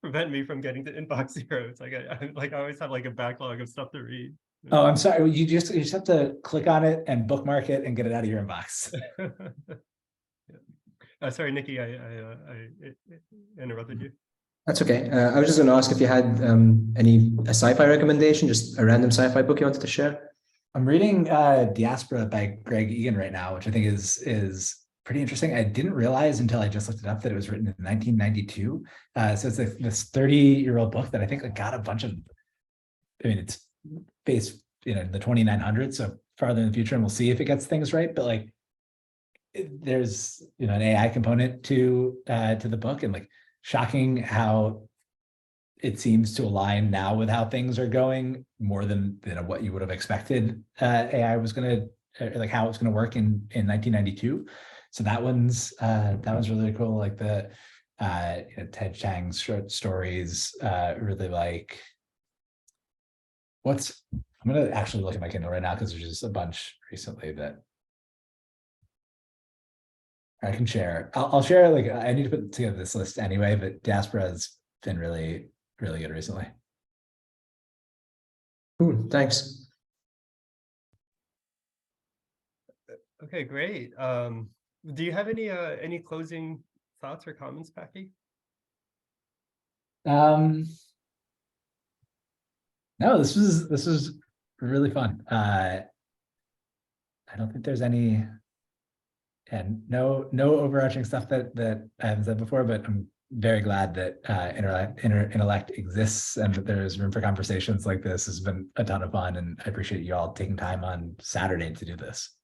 prevent me from getting to inbox zero. It's like I always have like a backlog of stuff to read. Oh, I'm sorry. You just have to click on it and bookmark it and get it out of your inbox. Sorry, Nikki, I interrupted you. That's okay. I was just going to ask if you had a sci-fi recommendation, just a random sci-fi book you wanted to share. I'm reading Diaspora by Greg Egan right now, which I think is pretty interesting. I didn't realize until I just looked it up that it was written in 1992. So it's like this 30-year-old book that I think got a bunch of, I mean, it's based, you know, in the 2900s, so farther in the future, and we'll see if it gets things right. But like, there's, you know, an AI component to the book, and like shocking how it seems to align now with how things are going more than, you know, what you would have expected AI was going to, like how it's going to work in 1992. So that one's really cool. Like the you know, Ted Chiang's short stories, really like I'm going to actually look at my Kindle right now because there's just a bunch recently that I can share. I'll share, like, I need to put together this list anyway, but Diaspora has been really, really good recently. Cool, thanks. Okay, great. Do you have any closing thoughts or comments, Packy? No, this was really fun. I don't think there's any, and no overarching stuff that I haven't said before, but I'm very glad that Intellect exists and that there's room for conversations like this. Has been a ton of fun, and I appreciate you all taking time on Saturday to do this.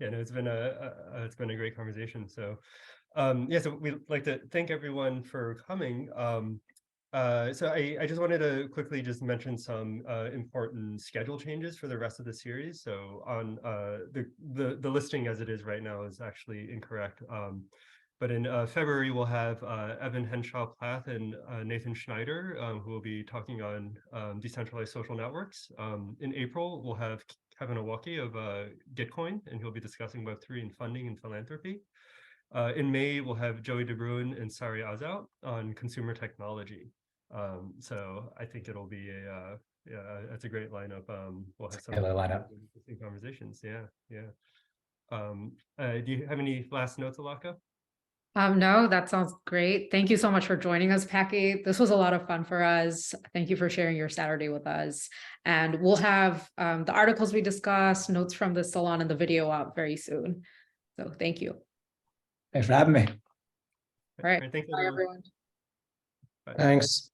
Yeah, no, it's been a great conversation. So yeah, so we'd like to thank everyone for coming. So I just wanted to quickly just mention some important schedule changes for the rest of the series. So on the listing as it is right now is actually incorrect. But in February, we'll have Evan Henshaw-Plath and Nathan Schneider, who will be talking on decentralized social networks. In April, we'll have Kevin Owocki of Gitcoin, and he'll be discussing Web3 and funding and philanthropy. In May, we'll have Joey DeBruin and Sari Azout on consumer technology. So I think it'll be it's a great lineup. We'll have some interesting conversations. Yeah. Do you have any last notes, Alaka? No, that sounds great. Thank you so much for joining us, Packy. This was a lot of fun for us. Thank you for sharing your Saturday with us. And we'll have the articles we discussed, notes from the salon, and the video out very soon. So thank you. Thanks for having me. All right. Thanks, Bye, everyone. Bye. Thanks.